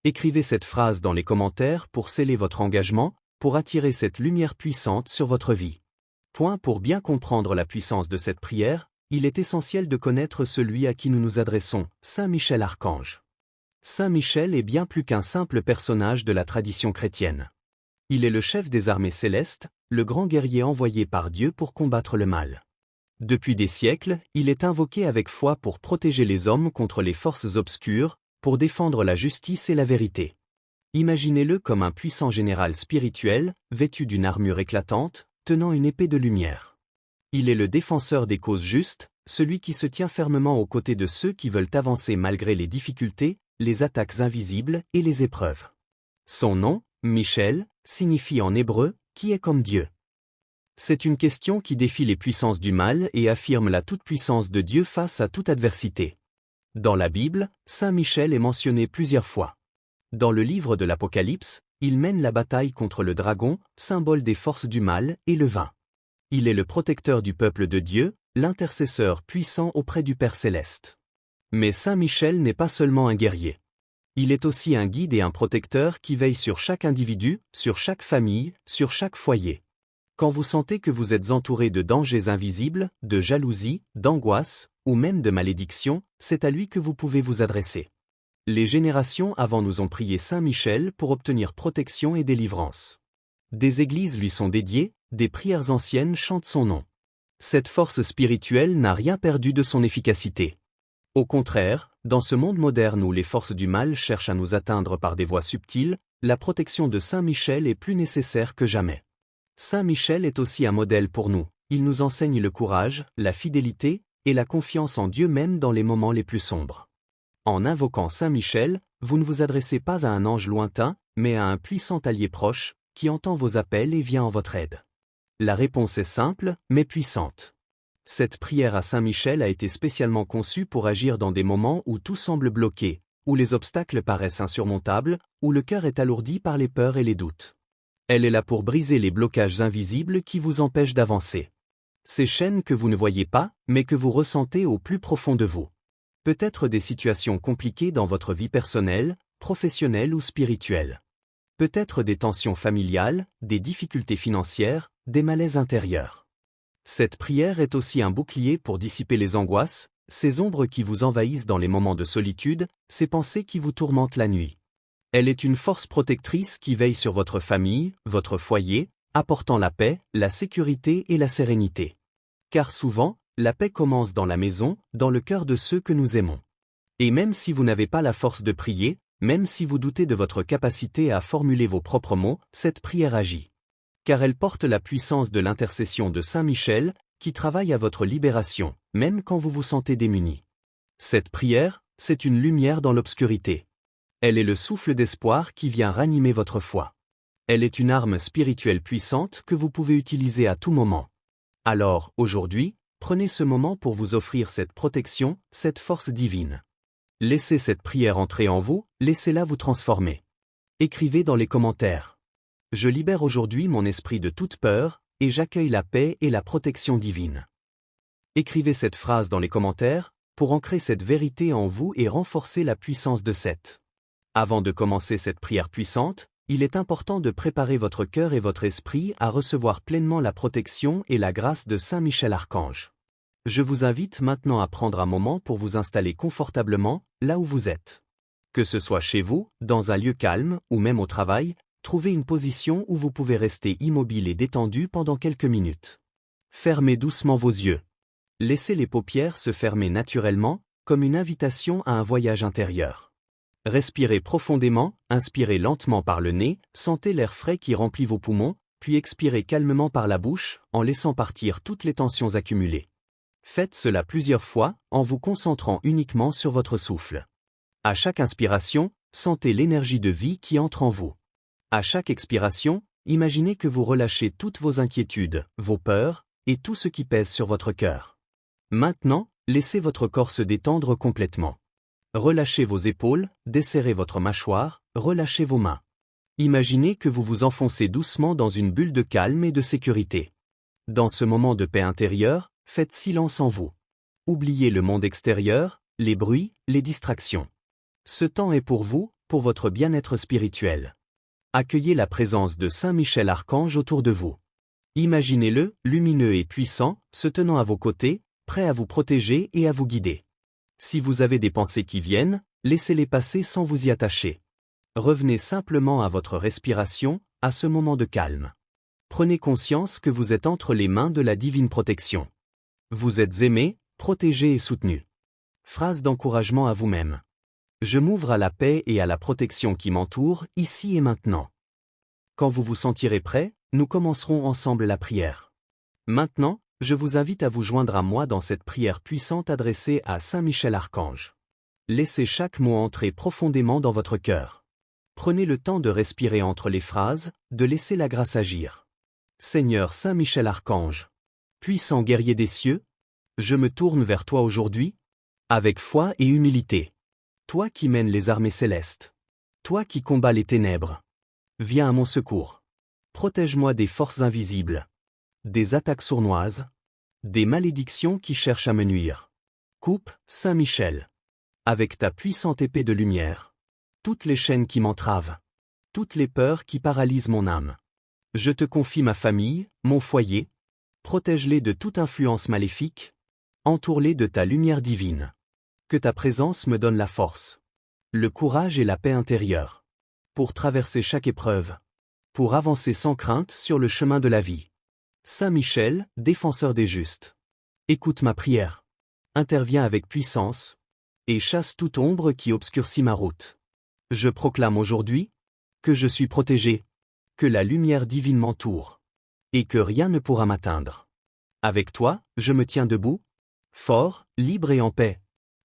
Écrivez cette phrase dans les commentaires pour sceller votre engagement, pour attirer cette lumière puissante sur votre vie. Pour bien comprendre la puissance de cette prière, il est essentiel de connaître celui à qui nous nous adressons, Saint Michel Archange. Saint Michel est bien plus qu'un simple personnage de la tradition chrétienne. Il est le chef des armées célestes, le grand guerrier envoyé par Dieu pour combattre le mal. Depuis des siècles, il est invoqué avec foi pour protéger les hommes contre les forces obscures, pour défendre la justice et la vérité. Imaginez-le comme un puissant général spirituel, vêtu d'une armure éclatante, tenant une épée de lumière. Il est le défenseur des causes justes, celui qui se tient fermement aux côtés de ceux qui veulent avancer malgré les difficultés, les attaques invisibles et les épreuves. Son nom, Michel, signifie en hébreu « qui est comme Dieu ». C'est une question qui défie les puissances du mal et affirme la toute-puissance de Dieu face à toute adversité. Dans la Bible, Saint Michel est mentionné plusieurs fois. Dans le livre de l'Apocalypse, il mène la bataille contre le dragon, symbole des forces du mal, et le vainc. Il est le protecteur du peuple de Dieu, l'intercesseur puissant auprès du Père céleste. Mais Saint Michel n'est pas seulement un guerrier. Il est aussi un guide et un protecteur qui veille sur chaque individu, sur chaque famille, sur chaque foyer. Quand vous sentez que vous êtes entouré de dangers invisibles, de jalousie, d'angoisse, ou même de malédiction, c'est à lui que vous pouvez vous adresser. Les générations avant nous ont prié Saint Michel pour obtenir protection et délivrance. Des églises lui sont dédiées, des prières anciennes chantent son nom. Cette force spirituelle n'a rien perdu de son efficacité. Au contraire, dans ce monde moderne où les forces du mal cherchent à nous atteindre par des voies subtiles, la protection de Saint Michel est plus nécessaire que jamais. Saint Michel est aussi un modèle pour nous, il nous enseigne le courage, la fidélité, et la confiance en Dieu même dans les moments les plus sombres. En invoquant Saint Michel, vous ne vous adressez pas à un ange lointain, mais à un puissant allié proche, qui entend vos appels et vient en votre aide. La réponse est simple, mais puissante. Cette prière à Saint Michel a été spécialement conçue pour agir dans des moments où tout semble bloqué, où les obstacles paraissent insurmontables, où le cœur est alourdi par les peurs et les doutes. Elle est là pour briser les blocages invisibles qui vous empêchent d'avancer. Ces chaînes que vous ne voyez pas, mais que vous ressentez au plus profond de vous. Peut-être des situations compliquées dans votre vie personnelle, professionnelle ou spirituelle. Peut-être des tensions familiales, des difficultés financières, des malaises intérieurs. Cette prière est aussi un bouclier pour dissiper les angoisses, ces ombres qui vous envahissent dans les moments de solitude, ces pensées qui vous tourmentent la nuit. Elle est une force protectrice qui veille sur votre famille, votre foyer, apportant la paix, la sécurité et la sérénité. Car souvent, la paix commence dans la maison, dans le cœur de ceux que nous aimons. Et même si vous n'avez pas la force de prier, même si vous doutez de votre capacité à formuler vos propres mots, cette prière agit. Car elle porte la puissance de l'intercession de Saint Michel, qui travaille à votre libération, même quand vous vous sentez démuni. Cette prière, c'est une lumière dans l'obscurité. Elle est le souffle d'espoir qui vient ranimer votre foi. Elle est une arme spirituelle puissante que vous pouvez utiliser à tout moment. Alors, aujourd'hui, prenez ce moment pour vous offrir cette protection, cette force divine. Laissez cette prière entrer en vous, laissez-la vous transformer. Écrivez dans les commentaires. Je libère aujourd'hui mon esprit de toute peur, et j'accueille la paix et la protection divine. Écrivez cette phrase dans les commentaires, pour ancrer cette vérité en vous et renforcer la puissance de cette. Avant de commencer cette prière puissante, il est important de préparer votre cœur et votre esprit à recevoir pleinement la protection et la grâce de Saint Michel Archange. Je vous invite maintenant à prendre un moment pour vous installer confortablement, là où vous êtes. Que ce soit chez vous, dans un lieu calme, ou même au travail, trouvez une position où vous pouvez rester immobile et détendu pendant quelques minutes. Fermez doucement vos yeux. Laissez les paupières se fermer naturellement, comme une invitation à un voyage intérieur. Respirez profondément, inspirez lentement par le nez, sentez l'air frais qui remplit vos poumons, puis expirez calmement par la bouche, en laissant partir toutes les tensions accumulées. Faites cela plusieurs fois, en vous concentrant uniquement sur votre souffle. À chaque inspiration, sentez l'énergie de vie qui entre en vous. À chaque expiration, imaginez que vous relâchez toutes vos inquiétudes, vos peurs, et tout ce qui pèse sur votre cœur. Maintenant, laissez votre corps se détendre complètement. Relâchez vos épaules, desserrez votre mâchoire, relâchez vos mains. Imaginez que vous vous enfoncez doucement dans une bulle de calme et de sécurité. Dans ce moment de paix intérieure, faites silence en vous. Oubliez le monde extérieur, les bruits, les distractions. Ce temps est pour vous, pour votre bien-être spirituel. Accueillez la présence de Saint Michel Archange autour de vous. Imaginez-le, lumineux et puissant, se tenant à vos côtés, prêt à vous protéger et à vous guider. Si vous avez des pensées qui viennent, laissez-les passer sans vous y attacher. Revenez simplement à votre respiration, à ce moment de calme. Prenez conscience que vous êtes entre les mains de la divine protection. Vous êtes aimé, protégé et soutenu. Phrase d'encouragement à vous-même. Je m'ouvre à la paix et à la protection qui m'entoure, ici et maintenant. Quand vous vous sentirez prêt, nous commencerons ensemble la prière. Maintenant, je vous invite à vous joindre à moi dans cette prière puissante adressée à Saint Michel Archange. Laissez chaque mot entrer profondément dans votre cœur. Prenez le temps de respirer entre les phrases, de laisser la grâce agir. Seigneur Saint Michel Archange, puissant guerrier des cieux, je me tourne vers toi aujourd'hui, avec foi et humilité. Toi qui mènes les armées célestes. Toi qui combats les ténèbres. Viens à mon secours. Protège-moi des forces invisibles. Des attaques sournoises. Des malédictions qui cherchent à me nuire. Coupe, Saint Michel. Avec ta puissante épée de lumière. Toutes les chaînes qui m'entravent. Toutes les peurs qui paralysent mon âme. Je te confie ma famille, mon foyer. Protège-les de toute influence maléfique. Entoure-les de ta lumière divine. Que ta présence me donne la force, le courage et la paix intérieure. Pour traverser chaque épreuve. Pour avancer sans crainte sur le chemin de la vie. Saint Michel, défenseur des justes. Écoute ma prière. Interviens avec puissance. Et chasse toute ombre qui obscurcit ma route. Je proclame aujourd'hui que je suis protégé. Que la lumière divine m'entoure. Et que rien ne pourra m'atteindre. Avec toi, je me tiens debout. Fort, libre et en paix.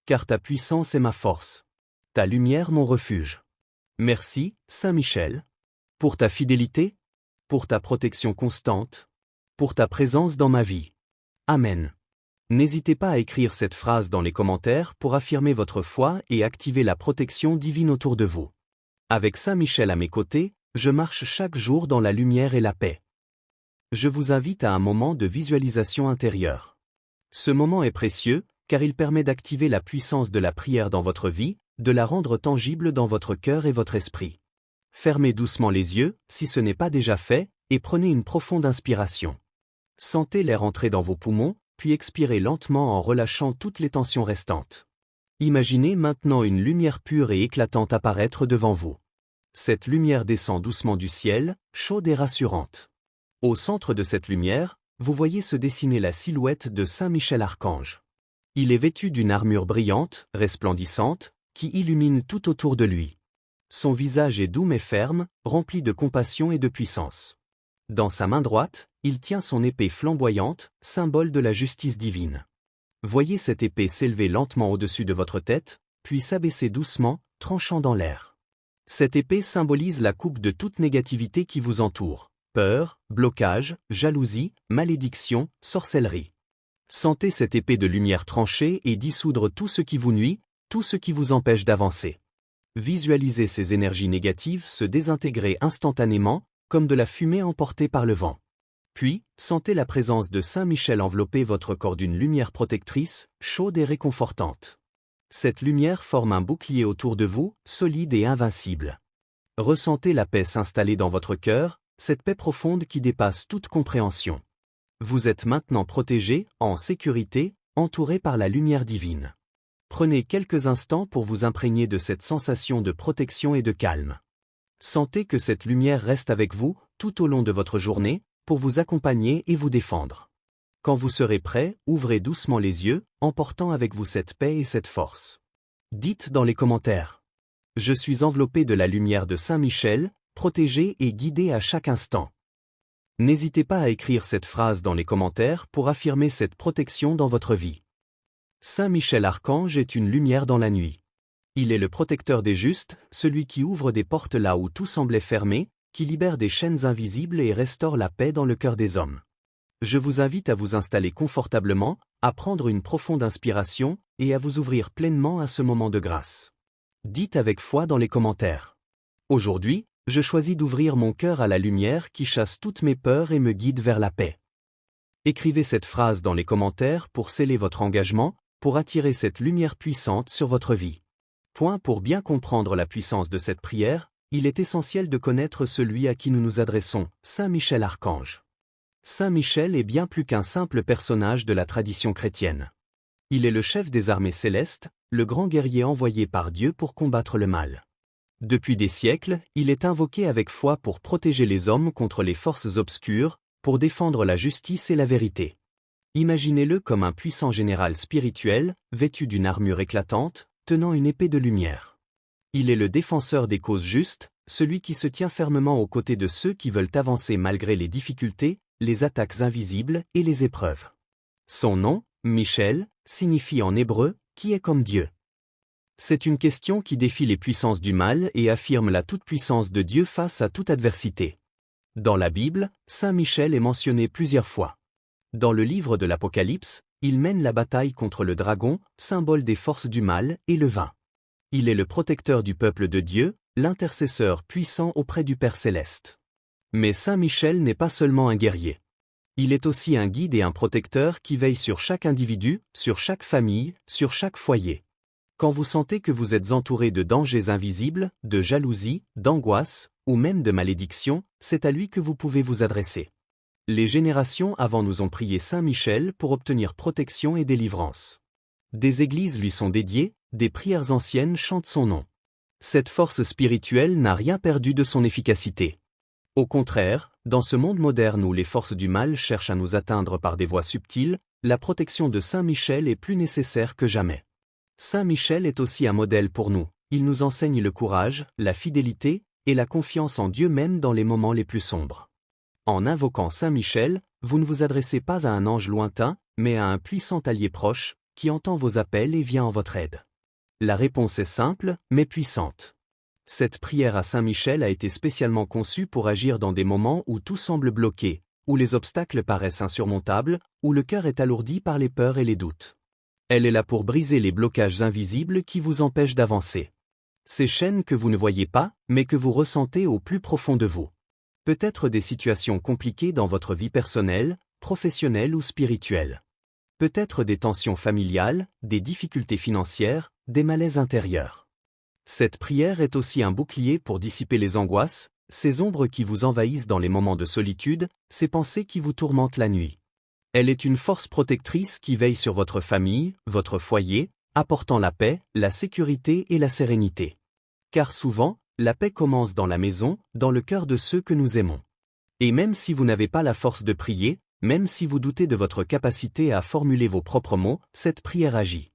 Car ta puissance est ma force. Ta lumière mon refuge. Merci, Saint Michel. Pour ta fidélité. Pour ta protection constante. Pour ta présence dans ma vie. Amen. N'hésitez pas à écrire cette phrase dans les commentaires pour affirmer votre foi et activer la protection divine autour de vous. Avec Saint Michel à mes côtés, je marche chaque jour dans la lumière et la paix. Je vous invite à un moment de visualisation intérieure. Ce moment est précieux, car il permet d'activer la puissance de la prière dans votre vie, de la rendre tangible dans votre cœur et votre esprit. Fermez doucement les yeux, si ce n'est pas déjà fait, et prenez une profonde inspiration. Sentez l'air entrer dans vos poumons, puis expirez lentement en relâchant toutes les tensions restantes. Imaginez maintenant une lumière pure et éclatante apparaître devant vous. Cette lumière descend doucement du ciel, chaude et rassurante. Au centre de cette lumière, vous voyez se dessiner la silhouette de Saint Michel Archange. Il est vêtu d'une armure brillante, resplendissante, qui illumine tout autour de lui. Son visage est doux mais ferme, rempli de compassion et de puissance. Dans sa main droite, il tient son épée flamboyante, symbole de la justice divine. Voyez cette épée s'élever lentement au-dessus de votre tête, puis s'abaisser doucement, tranchant dans l'air. Cette épée symbolise la coupe de toute négativité qui vous entoure. Peur, blocage, jalousie, malédiction, sorcellerie. Sentez cette épée de lumière trancher et dissoudre tout ce qui vous nuit, tout ce qui vous empêche d'avancer. Visualisez ces énergies négatives se désintégrer instantanément, comme de la fumée emportée par le vent. Puis, sentez la présence de Saint Michel envelopper votre corps d'une lumière protectrice, chaude et réconfortante. Cette lumière forme un bouclier autour de vous, solide et invincible. Ressentez la paix s'installer dans votre cœur, cette paix profonde qui dépasse toute compréhension. Vous êtes maintenant protégé, en sécurité, entouré par la lumière divine. Prenez quelques instants pour vous imprégner de cette sensation de protection et de calme. Sentez que cette lumière reste avec vous, tout au long de votre journée, pour vous accompagner et vous défendre. Quand vous serez prêt, ouvrez doucement les yeux, emportant avec vous cette paix et cette force. Dites dans les commentaires. Je suis enveloppé de la lumière de Saint Michel, protégé et guidé à chaque instant. N'hésitez pas à écrire cette phrase dans les commentaires pour affirmer cette protection dans votre vie. Saint Michel Archange est une lumière dans la nuit. Il est le protecteur des justes, celui qui ouvre des portes là où tout semblait fermé, qui libère des chaînes invisibles et restaure la paix dans le cœur des hommes. Je vous invite à vous installer confortablement, à prendre une profonde inspiration, et à vous ouvrir pleinement à ce moment de grâce. Dites avec foi dans les commentaires. Aujourd'hui, je choisis d'ouvrir mon cœur à la lumière qui chasse toutes mes peurs et me guide vers la paix. Écrivez cette phrase dans les commentaires pour sceller votre engagement, pour attirer cette lumière puissante sur votre vie. Pour bien comprendre la puissance de cette prière, il est essentiel de connaître celui à qui nous nous adressons, Saint Michel Archange. Saint Michel est bien plus qu'un simple personnage de la tradition chrétienne. Il est le chef des armées célestes, le grand guerrier envoyé par Dieu pour combattre le mal. Depuis des siècles, il est invoqué avec foi pour protéger les hommes contre les forces obscures, pour défendre la justice et la vérité. Imaginez-le comme un puissant général spirituel, vêtu d'une armure éclatante, tenant une épée de lumière. Il est le défenseur des causes justes, celui qui se tient fermement aux côtés de ceux qui veulent avancer malgré les difficultés, les attaques invisibles et les épreuves. Son nom, Michel, signifie en hébreu « qui est comme Dieu ». C'est une question qui défie les puissances du mal et affirme la toute-puissance de Dieu face à toute adversité. Dans la Bible, Saint Michel est mentionné plusieurs fois. Dans le livre de l'Apocalypse, il mène la bataille contre le dragon, symbole des forces du mal, et le vainc. Il est le protecteur du peuple de Dieu, l'intercesseur puissant auprès du Père céleste. Mais Saint Michel n'est pas seulement un guerrier. Il est aussi un guide et un protecteur qui veille sur chaque individu, sur chaque famille, sur chaque foyer. Quand vous sentez que vous êtes entouré de dangers invisibles, de jalousie, d'angoisse, ou même de malédiction, c'est à lui que vous pouvez vous adresser. Les générations avant nous ont prié Saint Michel pour obtenir protection et délivrance. Des églises lui sont dédiées, des prières anciennes chantent son nom. Cette force spirituelle n'a rien perdu de son efficacité. Au contraire, dans ce monde moderne où les forces du mal cherchent à nous atteindre par des voies subtiles, la protection de Saint Michel est plus nécessaire que jamais. Saint Michel est aussi un modèle pour nous, il nous enseigne le courage, la fidélité, et la confiance en Dieu même dans les moments les plus sombres. En invoquant Saint Michel, vous ne vous adressez pas à un ange lointain, mais à un puissant allié proche, qui entend vos appels et vient en votre aide. La réponse est simple, mais puissante. Cette prière à Saint Michel a été spécialement conçue pour agir dans des moments où tout semble bloqué, où les obstacles paraissent insurmontables, où le cœur est alourdi par les peurs et les doutes. Elle est là pour briser les blocages invisibles qui vous empêchent d'avancer. Ces chaînes que vous ne voyez pas, mais que vous ressentez au plus profond de vous. Peut-être des situations compliquées dans votre vie personnelle, professionnelle ou spirituelle. Peut-être des tensions familiales, des difficultés financières, des malaises intérieurs. Cette prière est aussi un bouclier pour dissiper les angoisses, ces ombres qui vous envahissent dans les moments de solitude, ces pensées qui vous tourmentent la nuit. Elle est une force protectrice qui veille sur votre famille, votre foyer, apportant la paix, la sécurité et la sérénité. Car souvent, la paix commence dans la maison, dans le cœur de ceux que nous aimons. Et même si vous n'avez pas la force de prier, même si vous doutez de votre capacité à formuler vos propres mots, cette prière agit.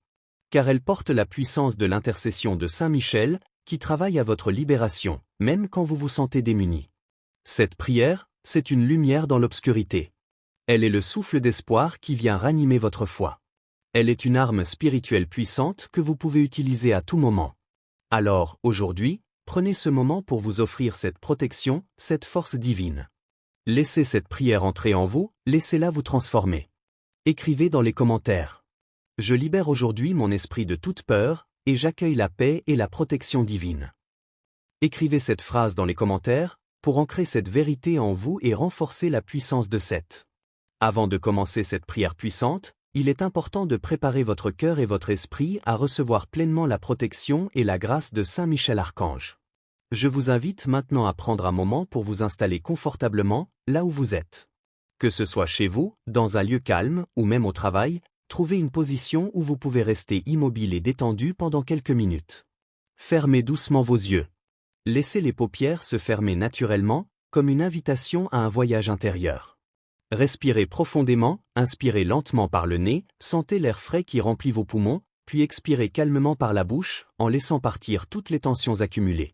Car elle porte la puissance de l'intercession de Saint Michel, qui travaille à votre libération, même quand vous vous sentez démuni. Cette prière, c'est une lumière dans l'obscurité. Elle est le souffle d'espoir qui vient ranimer votre foi. Elle est une arme spirituelle puissante que vous pouvez utiliser à tout moment. Alors, aujourd'hui, Prenez ce moment pour vous offrir cette protection, cette force divine. Laissez cette prière entrer en vous, laissez-la vous transformer. Écrivez dans les commentaires. Je libère aujourd'hui mon esprit de toute peur, et j'accueille la paix et la protection divine. Écrivez cette phrase dans les commentaires, pour ancrer cette vérité en vous et renforcer la puissance de cette. Avant de commencer cette prière puissante, il est important de préparer votre cœur et votre esprit à recevoir pleinement la protection et la grâce de Saint Michel Archange. Je vous invite maintenant à prendre un moment pour vous installer confortablement, là où vous êtes. Que ce soit chez vous, dans un lieu calme, ou même au travail, trouvez une position où vous pouvez rester immobile et détendu pendant quelques minutes. Fermez doucement vos yeux. Laissez les paupières se fermer naturellement, comme une invitation à un voyage intérieur. Respirez profondément, inspirez lentement par le nez, sentez l'air frais qui remplit vos poumons, puis expirez calmement par la bouche, en laissant partir toutes les tensions accumulées.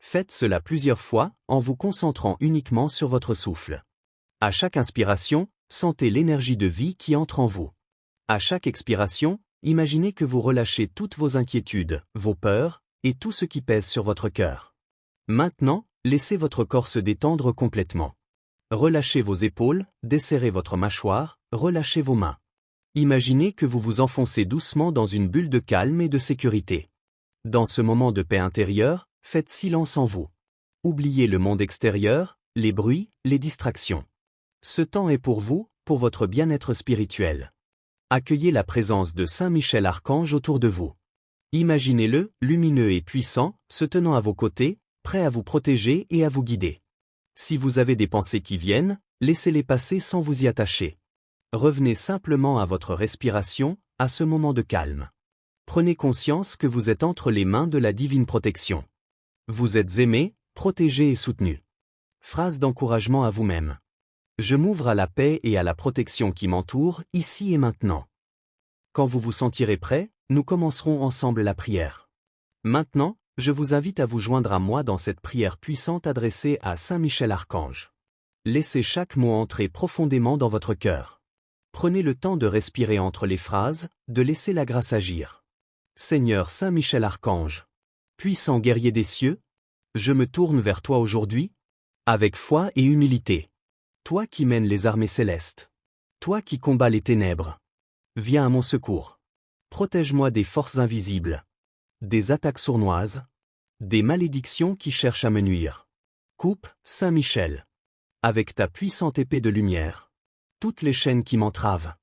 Faites cela plusieurs fois, en vous concentrant uniquement sur votre souffle. À chaque inspiration, sentez l'énergie de vie qui entre en vous. À chaque expiration, imaginez que vous relâchez toutes vos inquiétudes, vos peurs, et tout ce qui pèse sur votre cœur. Maintenant, laissez votre corps se détendre complètement. Relâchez vos épaules, desserrez votre mâchoire, relâchez vos mains. Imaginez que vous vous enfoncez doucement dans une bulle de calme et de sécurité. Dans ce moment de paix intérieure, faites silence en vous. Oubliez le monde extérieur, les bruits, les distractions. Ce temps est pour vous, pour votre bien-être spirituel. Accueillez la présence de Saint Michel Archange autour de vous. Imaginez-le, lumineux et puissant, se tenant à vos côtés, prêt à vous protéger et à vous guider. Si vous avez des pensées qui viennent, laissez-les passer sans vous y attacher. Revenez simplement à votre respiration, à ce moment de calme. Prenez conscience que vous êtes entre les mains de la divine protection. Vous êtes aimé, protégé et soutenu. Phrase d'encouragement à vous-même. Je m'ouvre à la paix et à la protection qui m'entoure, ici et maintenant. Quand vous vous sentirez prêt, nous commencerons ensemble la prière. Maintenant, je vous invite à vous joindre à moi dans cette prière puissante adressée à Saint Michel Archange. Laissez chaque mot entrer profondément dans votre cœur. Prenez le temps de respirer entre les phrases, de laisser la grâce agir. Seigneur Saint Michel Archange, puissant guerrier des cieux, je me tourne vers toi aujourd'hui, avec foi et humilité. Toi qui mènes les armées célestes. Toi qui combats les ténèbres. Viens à mon secours. Protège-moi des forces invisibles. Des attaques sournoises. Des malédictions qui cherchent à me nuire. Coupe, Saint Michel. Avec ta puissante épée de lumière. Toutes les chaînes qui m'entravent.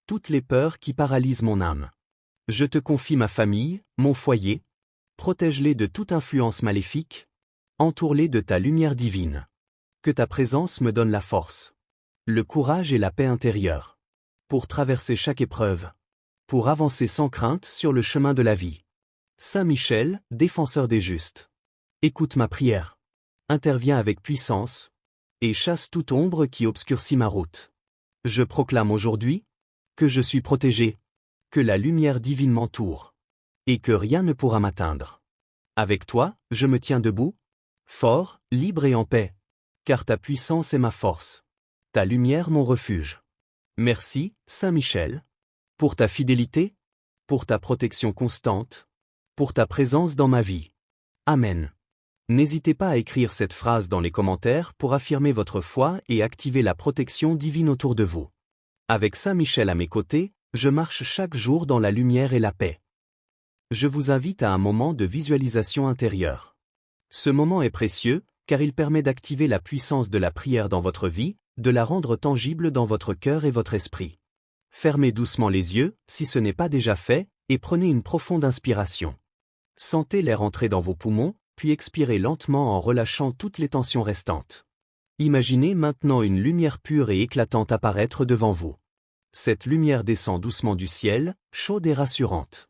Toutes les peurs qui paralysent mon âme. Je te confie ma famille, mon foyer. Protège-les de toute influence maléfique. Entoure-les de ta lumière divine. Que ta présence me donne la force, le courage et la paix intérieure. Pour traverser chaque épreuve. Pour avancer sans crainte sur le chemin de la vie. Saint Michel, défenseur des justes. Écoute ma prière. Interviens avec puissance. Et chasse toute ombre qui obscurcit ma route. Je proclame aujourd'hui que je suis protégé. Que la lumière divine m'entoure. Et que rien ne pourra m'atteindre. Avec toi, je me tiens debout. Fort, libre et en paix. Car ta puissance est ma force. Ta lumière mon refuge. Merci, Saint Michel, pour ta fidélité, pour ta protection constante, pour ta présence dans ma vie. Amen. N'hésitez pas à écrire cette phrase dans les commentaires pour affirmer votre foi et activer la protection divine autour de vous. Avec Saint Michel à mes côtés, je marche chaque jour dans la lumière et la paix. Je vous invite à un moment de visualisation intérieure. Ce moment est précieux, car il permet d'activer la puissance de la prière dans votre vie, de la rendre tangible dans votre cœur et votre esprit. Fermez doucement les yeux, si ce n'est pas déjà fait, et prenez une profonde inspiration. Sentez l'air entrer dans vos poumons, puis expirez lentement en relâchant toutes les tensions restantes. Imaginez maintenant une lumière pure et éclatante apparaître devant vous. Cette lumière descend doucement du ciel, chaude et rassurante.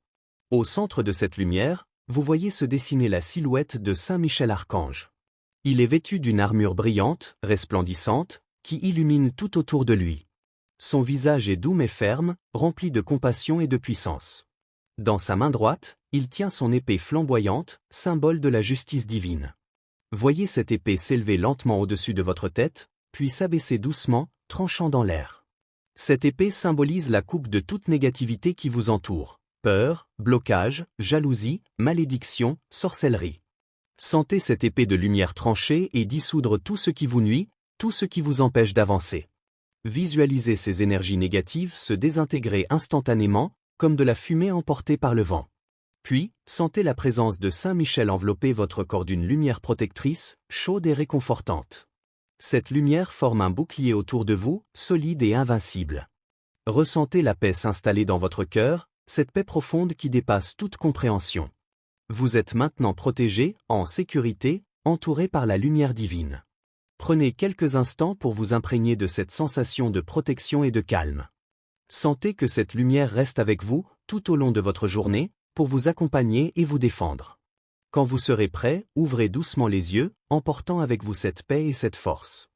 Au centre de cette lumière, vous voyez se dessiner la silhouette de Saint Michel Archange. Il est vêtu d'une armure brillante, resplendissante, qui illumine tout autour de lui. Son visage est doux mais ferme, rempli de compassion et de puissance. Dans sa main droite, il tient son épée flamboyante, symbole de la justice divine. Voyez cette épée s'élever lentement au-dessus de votre tête, puis s'abaisser doucement, tranchant dans l'air. Cette épée symbolise la coupe de toute négativité qui vous entoure. Peur, blocage, jalousie, malédiction, sorcellerie. Sentez cette épée de lumière trancher et dissoudre tout ce qui vous nuit, tout ce qui vous empêche d'avancer. Visualisez ces énergies négatives se désintégrer instantanément, comme de la fumée emportée par le vent. Puis, sentez la présence de Saint Michel envelopper votre corps d'une lumière protectrice, chaude et réconfortante. Cette lumière forme un bouclier autour de vous, solide et invincible. Ressentez la paix s'installer dans votre cœur, cette paix profonde qui dépasse toute compréhension. Vous êtes maintenant protégé, en sécurité, entouré par la lumière divine. Prenez quelques instants pour vous imprégner de cette sensation de protection et de calme. Sentez que cette lumière reste avec vous, tout au long de votre journée, pour vous accompagner et vous défendre. Quand vous serez prêt, ouvrez doucement les yeux, emportant avec vous cette paix et cette force.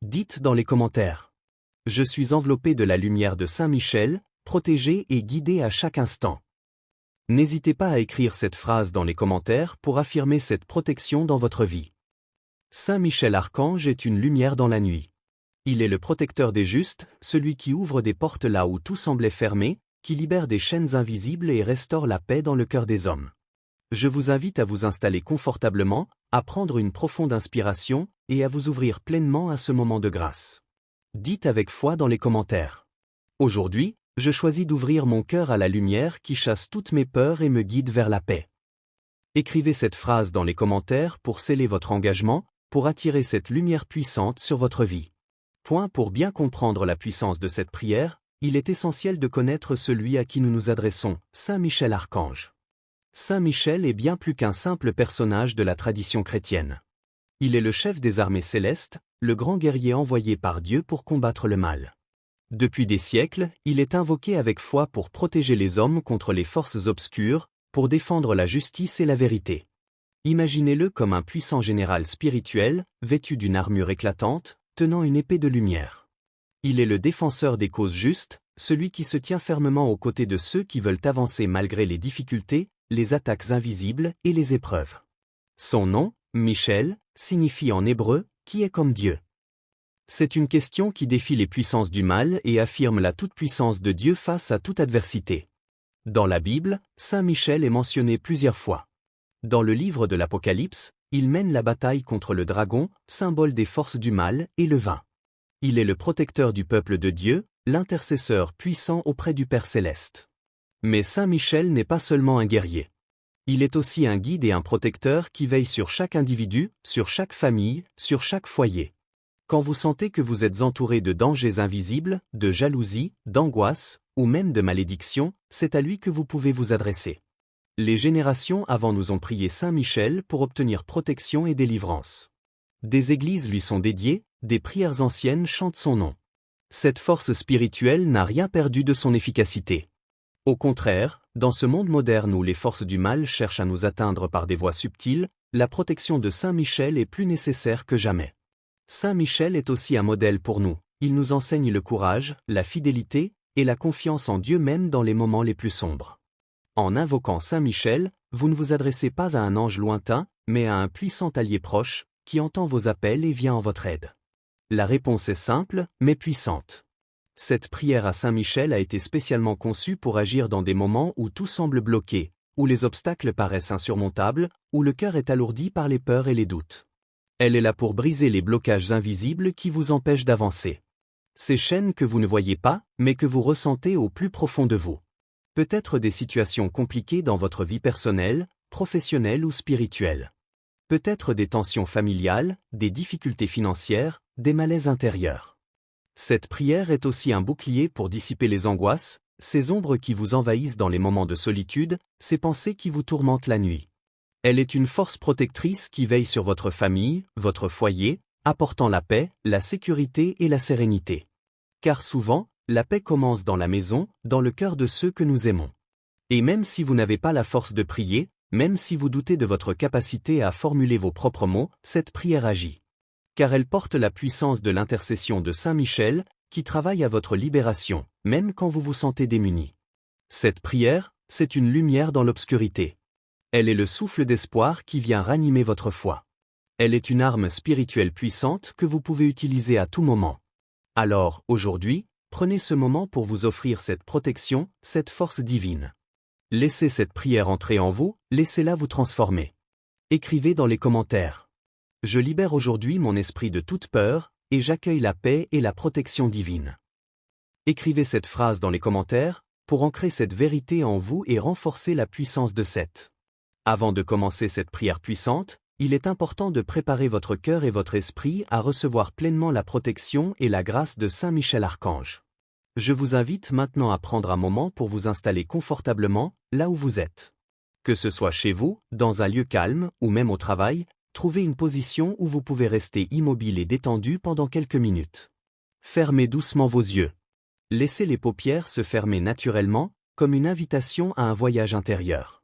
Dites dans les commentaires. Je suis enveloppé de la lumière de Saint Michel, protégé et guidé à chaque instant. N'hésitez pas à écrire cette phrase dans les commentaires pour affirmer cette protection dans votre vie. Saint Michel Archange est une lumière dans la nuit. Il est le protecteur des justes, celui qui ouvre des portes là où tout semblait fermé, qui libère des chaînes invisibles et restaure la paix dans le cœur des hommes. Je vous invite à vous installer confortablement, à prendre une profonde inspiration, et à vous ouvrir pleinement à ce moment de grâce. Dites avec foi dans les commentaires. Aujourd'hui, je choisis d'ouvrir mon cœur à la lumière qui chasse toutes mes peurs et me guide vers la paix. Écrivez cette phrase dans les commentaires pour sceller votre engagement, pour attirer cette lumière puissante sur votre vie. Pour bien comprendre la puissance de cette prière, il est essentiel de connaître celui à qui nous nous adressons, Saint Michel Archange. Saint Michel est bien plus qu'un simple personnage de la tradition chrétienne. Il est le chef des armées célestes, le grand guerrier envoyé par Dieu pour combattre le mal. Depuis des siècles, il est invoqué avec foi pour protéger les hommes contre les forces obscures, pour défendre la justice et la vérité. Imaginez-le comme un puissant général spirituel, vêtu d'une armure éclatante, tenant une épée de lumière. Il est le défenseur des causes justes, celui qui se tient fermement aux côtés de ceux qui veulent avancer malgré les difficultés, les attaques invisibles et les épreuves. Son nom, Michel, signifie en hébreu « qui est comme Dieu ». C'est une question qui défie les puissances du mal et affirme la toute-puissance de Dieu face à toute adversité. Dans la Bible, Saint Michel est mentionné plusieurs fois. Dans le livre de l'Apocalypse, il mène la bataille contre le dragon, symbole des forces du mal, et le vainc. Il est le protecteur du peuple de Dieu, l'intercesseur puissant auprès du Père céleste. Mais Saint Michel n'est pas seulement un guerrier. Il est aussi un guide et un protecteur qui veille sur chaque individu, sur chaque famille, sur chaque foyer. Quand vous sentez que vous êtes entouré de dangers invisibles, de jalousie, d'angoisse, ou même de malédiction, c'est à lui que vous pouvez vous adresser. Les générations avant nous ont prié Saint Michel pour obtenir protection et délivrance. Des églises lui sont dédiées, des prières anciennes chantent son nom. Cette force spirituelle n'a rien perdu de son efficacité. Au contraire, dans ce monde moderne où les forces du mal cherchent à nous atteindre par des voies subtiles, la protection de Saint Michel est plus nécessaire que jamais. Saint Michel est aussi un modèle pour nous, il nous enseigne le courage, la fidélité, et la confiance en Dieu même dans les moments les plus sombres. En invoquant Saint Michel, vous ne vous adressez pas à un ange lointain, mais à un puissant allié proche, qui entend vos appels et vient en votre aide. La réponse est simple, mais puissante. Cette prière à Saint Michel a été spécialement conçue pour agir dans des moments où tout semble bloqué, où les obstacles paraissent insurmontables, où le cœur est alourdi par les peurs et les doutes. Elle est là pour briser les blocages invisibles qui vous empêchent d'avancer. Ces chaînes que vous ne voyez pas, mais que vous ressentez au plus profond de vous. Peut-être des situations compliquées dans votre vie personnelle, professionnelle ou spirituelle. Peut-être des tensions familiales, des difficultés financières, des malaises intérieurs. Cette prière est aussi un bouclier pour dissiper les angoisses, ces ombres qui vous envahissent dans les moments de solitude, ces pensées qui vous tourmentent la nuit. Elle est une force protectrice qui veille sur votre famille, votre foyer, apportant la paix, la sécurité et la sérénité. Car souvent, la paix commence dans la maison, dans le cœur de ceux que nous aimons. Et même si vous n'avez pas la force de prier, même si vous doutez de votre capacité à formuler vos propres mots, cette prière agit. Car elle porte la puissance de l'intercession de Saint Michel, qui travaille à votre libération, même quand vous vous sentez démuni. Cette prière, c'est une lumière dans l'obscurité. Elle est le souffle d'espoir qui vient ranimer votre foi. Elle est une arme spirituelle puissante que vous pouvez utiliser à tout moment. Alors, aujourd'hui, prenez ce moment pour vous offrir cette protection, cette force divine. Laissez cette prière entrer en vous, laissez-la vous transformer. Écrivez dans les commentaires. Je libère aujourd'hui mon esprit de toute peur, et j'accueille la paix et la protection divine. Écrivez cette phrase dans les commentaires, pour ancrer cette vérité en vous et renforcer la puissance de cette. Avant de commencer cette prière puissante, il est important de préparer votre cœur et votre esprit à recevoir pleinement la protection et la grâce de Saint Michel Archange. Je vous invite maintenant à prendre un moment pour vous installer confortablement, là où vous êtes. Que ce soit chez vous, dans un lieu calme, ou même au travail, trouvez une position où vous pouvez rester immobile et détendu pendant quelques minutes. Fermez doucement vos yeux. Laissez les paupières se fermer naturellement, comme une invitation à un voyage intérieur.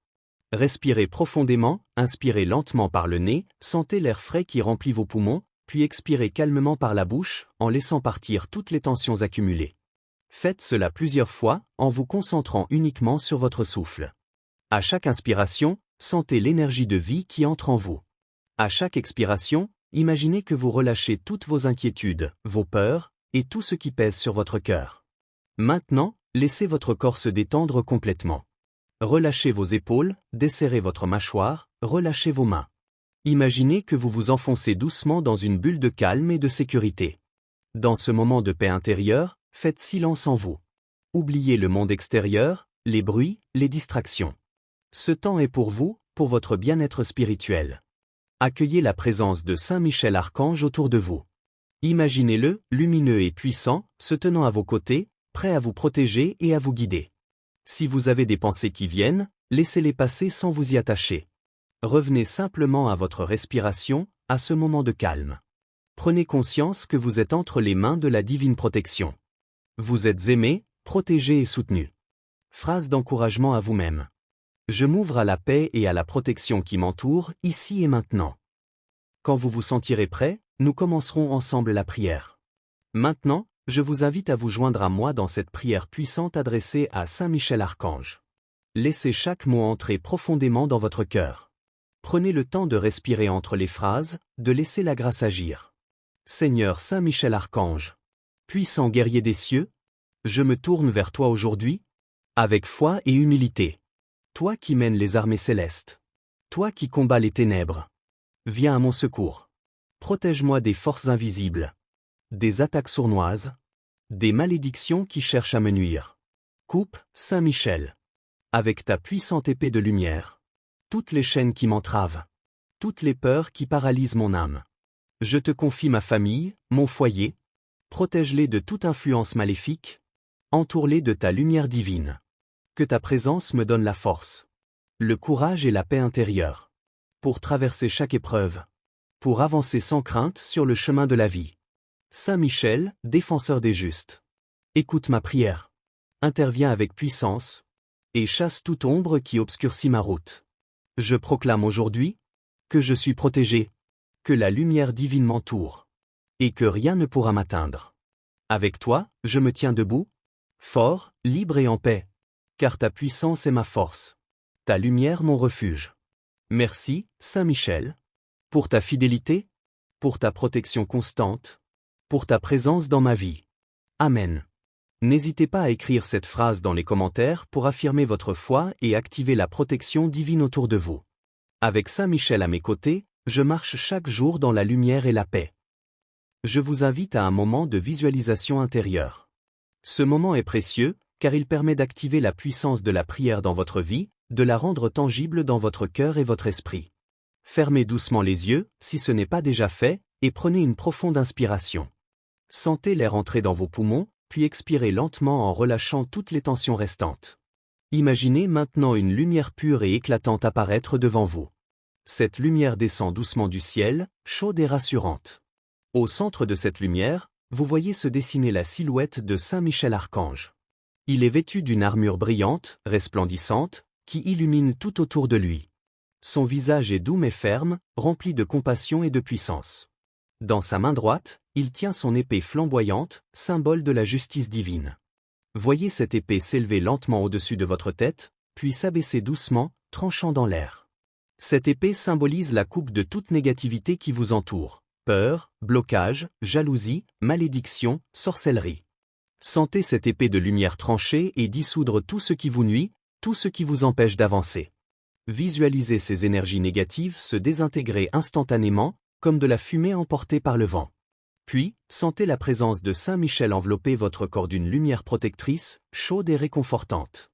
Respirez profondément, inspirez lentement par le nez, sentez l'air frais qui remplit vos poumons, puis expirez calmement par la bouche, en laissant partir toutes les tensions accumulées. Faites cela plusieurs fois, en vous concentrant uniquement sur votre souffle. À chaque inspiration, sentez l'énergie de vie qui entre en vous. À chaque expiration, imaginez que vous relâchez toutes vos inquiétudes, vos peurs, et tout ce qui pèse sur votre cœur. Maintenant, laissez votre corps se détendre complètement. Relâchez vos épaules, desserrez votre mâchoire, relâchez vos mains. Imaginez que vous vous enfoncez doucement dans une bulle de calme et de sécurité. Dans ce moment de paix intérieure, faites silence en vous. Oubliez le monde extérieur, les bruits, les distractions. Ce temps est pour vous, pour votre bien-être spirituel. Accueillez la présence de Saint Michel Archange autour de vous. Imaginez-le, lumineux et puissant, se tenant à vos côtés, prêt à vous protéger et à vous guider. Si vous avez des pensées qui viennent, laissez-les passer sans vous y attacher. Revenez simplement à votre respiration, à ce moment de calme. Prenez conscience que vous êtes entre les mains de la divine protection. Vous êtes aimé, protégé et soutenu. Phrase d'encouragement à vous-même. Je m'ouvre à la paix et à la protection qui m'entoure, ici et maintenant. Quand vous vous sentirez prêt, nous commencerons ensemble la prière. Maintenant, je vous invite à vous joindre à moi dans cette prière puissante adressée à Saint Michel Archange. Laissez chaque mot entrer profondément dans votre cœur. Prenez le temps de respirer entre les phrases, de laisser la grâce agir. Seigneur Saint Michel Archange, puissant guerrier des cieux, je me tourne vers toi aujourd'hui, avec foi et humilité. Toi qui mènes les armées célestes. Toi qui combats les ténèbres. Viens à mon secours. Protège-moi des forces invisibles. Des attaques sournoises. Des malédictions qui cherchent à me nuire. Coupe, Saint Michel. Avec ta puissante épée de lumière. Toutes les chaînes qui m'entravent. Toutes les peurs qui paralysent mon âme. Je te confie ma famille, mon foyer. Protège-les de toute influence maléfique. Entoure-les de ta lumière divine. Que ta présence me donne la force, le courage et la paix intérieure. Pour traverser chaque épreuve. Pour avancer sans crainte sur le chemin de la vie. Saint Michel, défenseur des justes. Écoute ma prière. Interviens avec puissance. Et chasse toute ombre qui obscurcit ma route. Je proclame aujourd'hui que je suis protégé. Que la lumière divine m'entoure. Et que rien ne pourra m'atteindre. Avec toi, je me tiens debout. Fort, libre et en paix. Car ta puissance est ma force. Ta lumière mon refuge. Merci, Saint Michel. Pour ta fidélité. Pour ta protection constante. Pour ta présence dans ma vie. Amen. N'hésitez pas à écrire cette phrase dans les commentaires pour affirmer votre foi et activer la protection divine autour de vous. Avec Saint Michel à mes côtés, je marche chaque jour dans la lumière et la paix. Je vous invite à un moment de visualisation intérieure. Ce moment est précieux, car il permet d'activer la puissance de la prière dans votre vie, de la rendre tangible dans votre cœur et votre esprit. Fermez doucement les yeux, si ce n'est pas déjà fait, et prenez une profonde inspiration. Sentez l'air entrer dans vos poumons, puis expirez lentement en relâchant toutes les tensions restantes. Imaginez maintenant une lumière pure et éclatante apparaître devant vous. Cette lumière descend doucement du ciel, chaude et rassurante. Au centre de cette lumière, vous voyez se dessiner la silhouette de Saint Michel Archange. Il est vêtu d'une armure brillante, resplendissante, qui illumine tout autour de lui. Son visage est doux mais ferme, rempli de compassion et de puissance. Dans sa main droite, il tient son épée flamboyante, symbole de la justice divine. Voyez cette épée s'élever lentement au-dessus de votre tête, puis s'abaisser doucement, tranchant dans l'air. Cette épée symbolise la coupe de toute négativité qui vous entoure. Peur, blocage, jalousie, malédiction, sorcellerie. Sentez cette épée de lumière trancher et dissoudre tout ce qui vous nuit, tout ce qui vous empêche d'avancer. Visualisez ces énergies négatives se désintégrer instantanément, comme de la fumée emportée par le vent. Puis, sentez la présence de Saint Michel envelopper votre corps d'une lumière protectrice, chaude et réconfortante.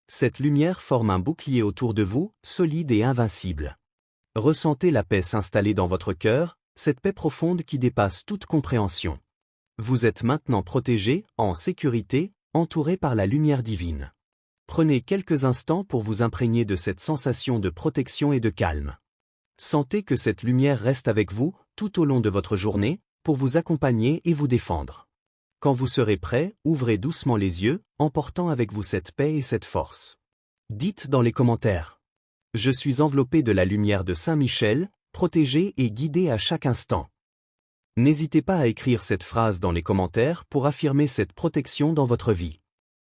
Cette lumière forme un bouclier autour de vous, solide et invincible. Ressentez la paix s'installer dans votre cœur, cette paix profonde qui dépasse toute compréhension. Vous êtes maintenant protégé, en sécurité, entouré par la lumière divine. Prenez quelques instants pour vous imprégner de cette sensation de protection et de calme. Sentez que cette lumière reste avec vous, tout au long de votre journée, pour vous accompagner et vous défendre. Quand vous serez prêt, ouvrez doucement les yeux, emportant avec vous cette paix et cette force. Dites dans les commentaires. Je suis enveloppé de la lumière de Saint Michel, protégé et guidé à chaque instant. N'hésitez pas à écrire cette phrase dans les commentaires pour affirmer cette protection dans votre vie.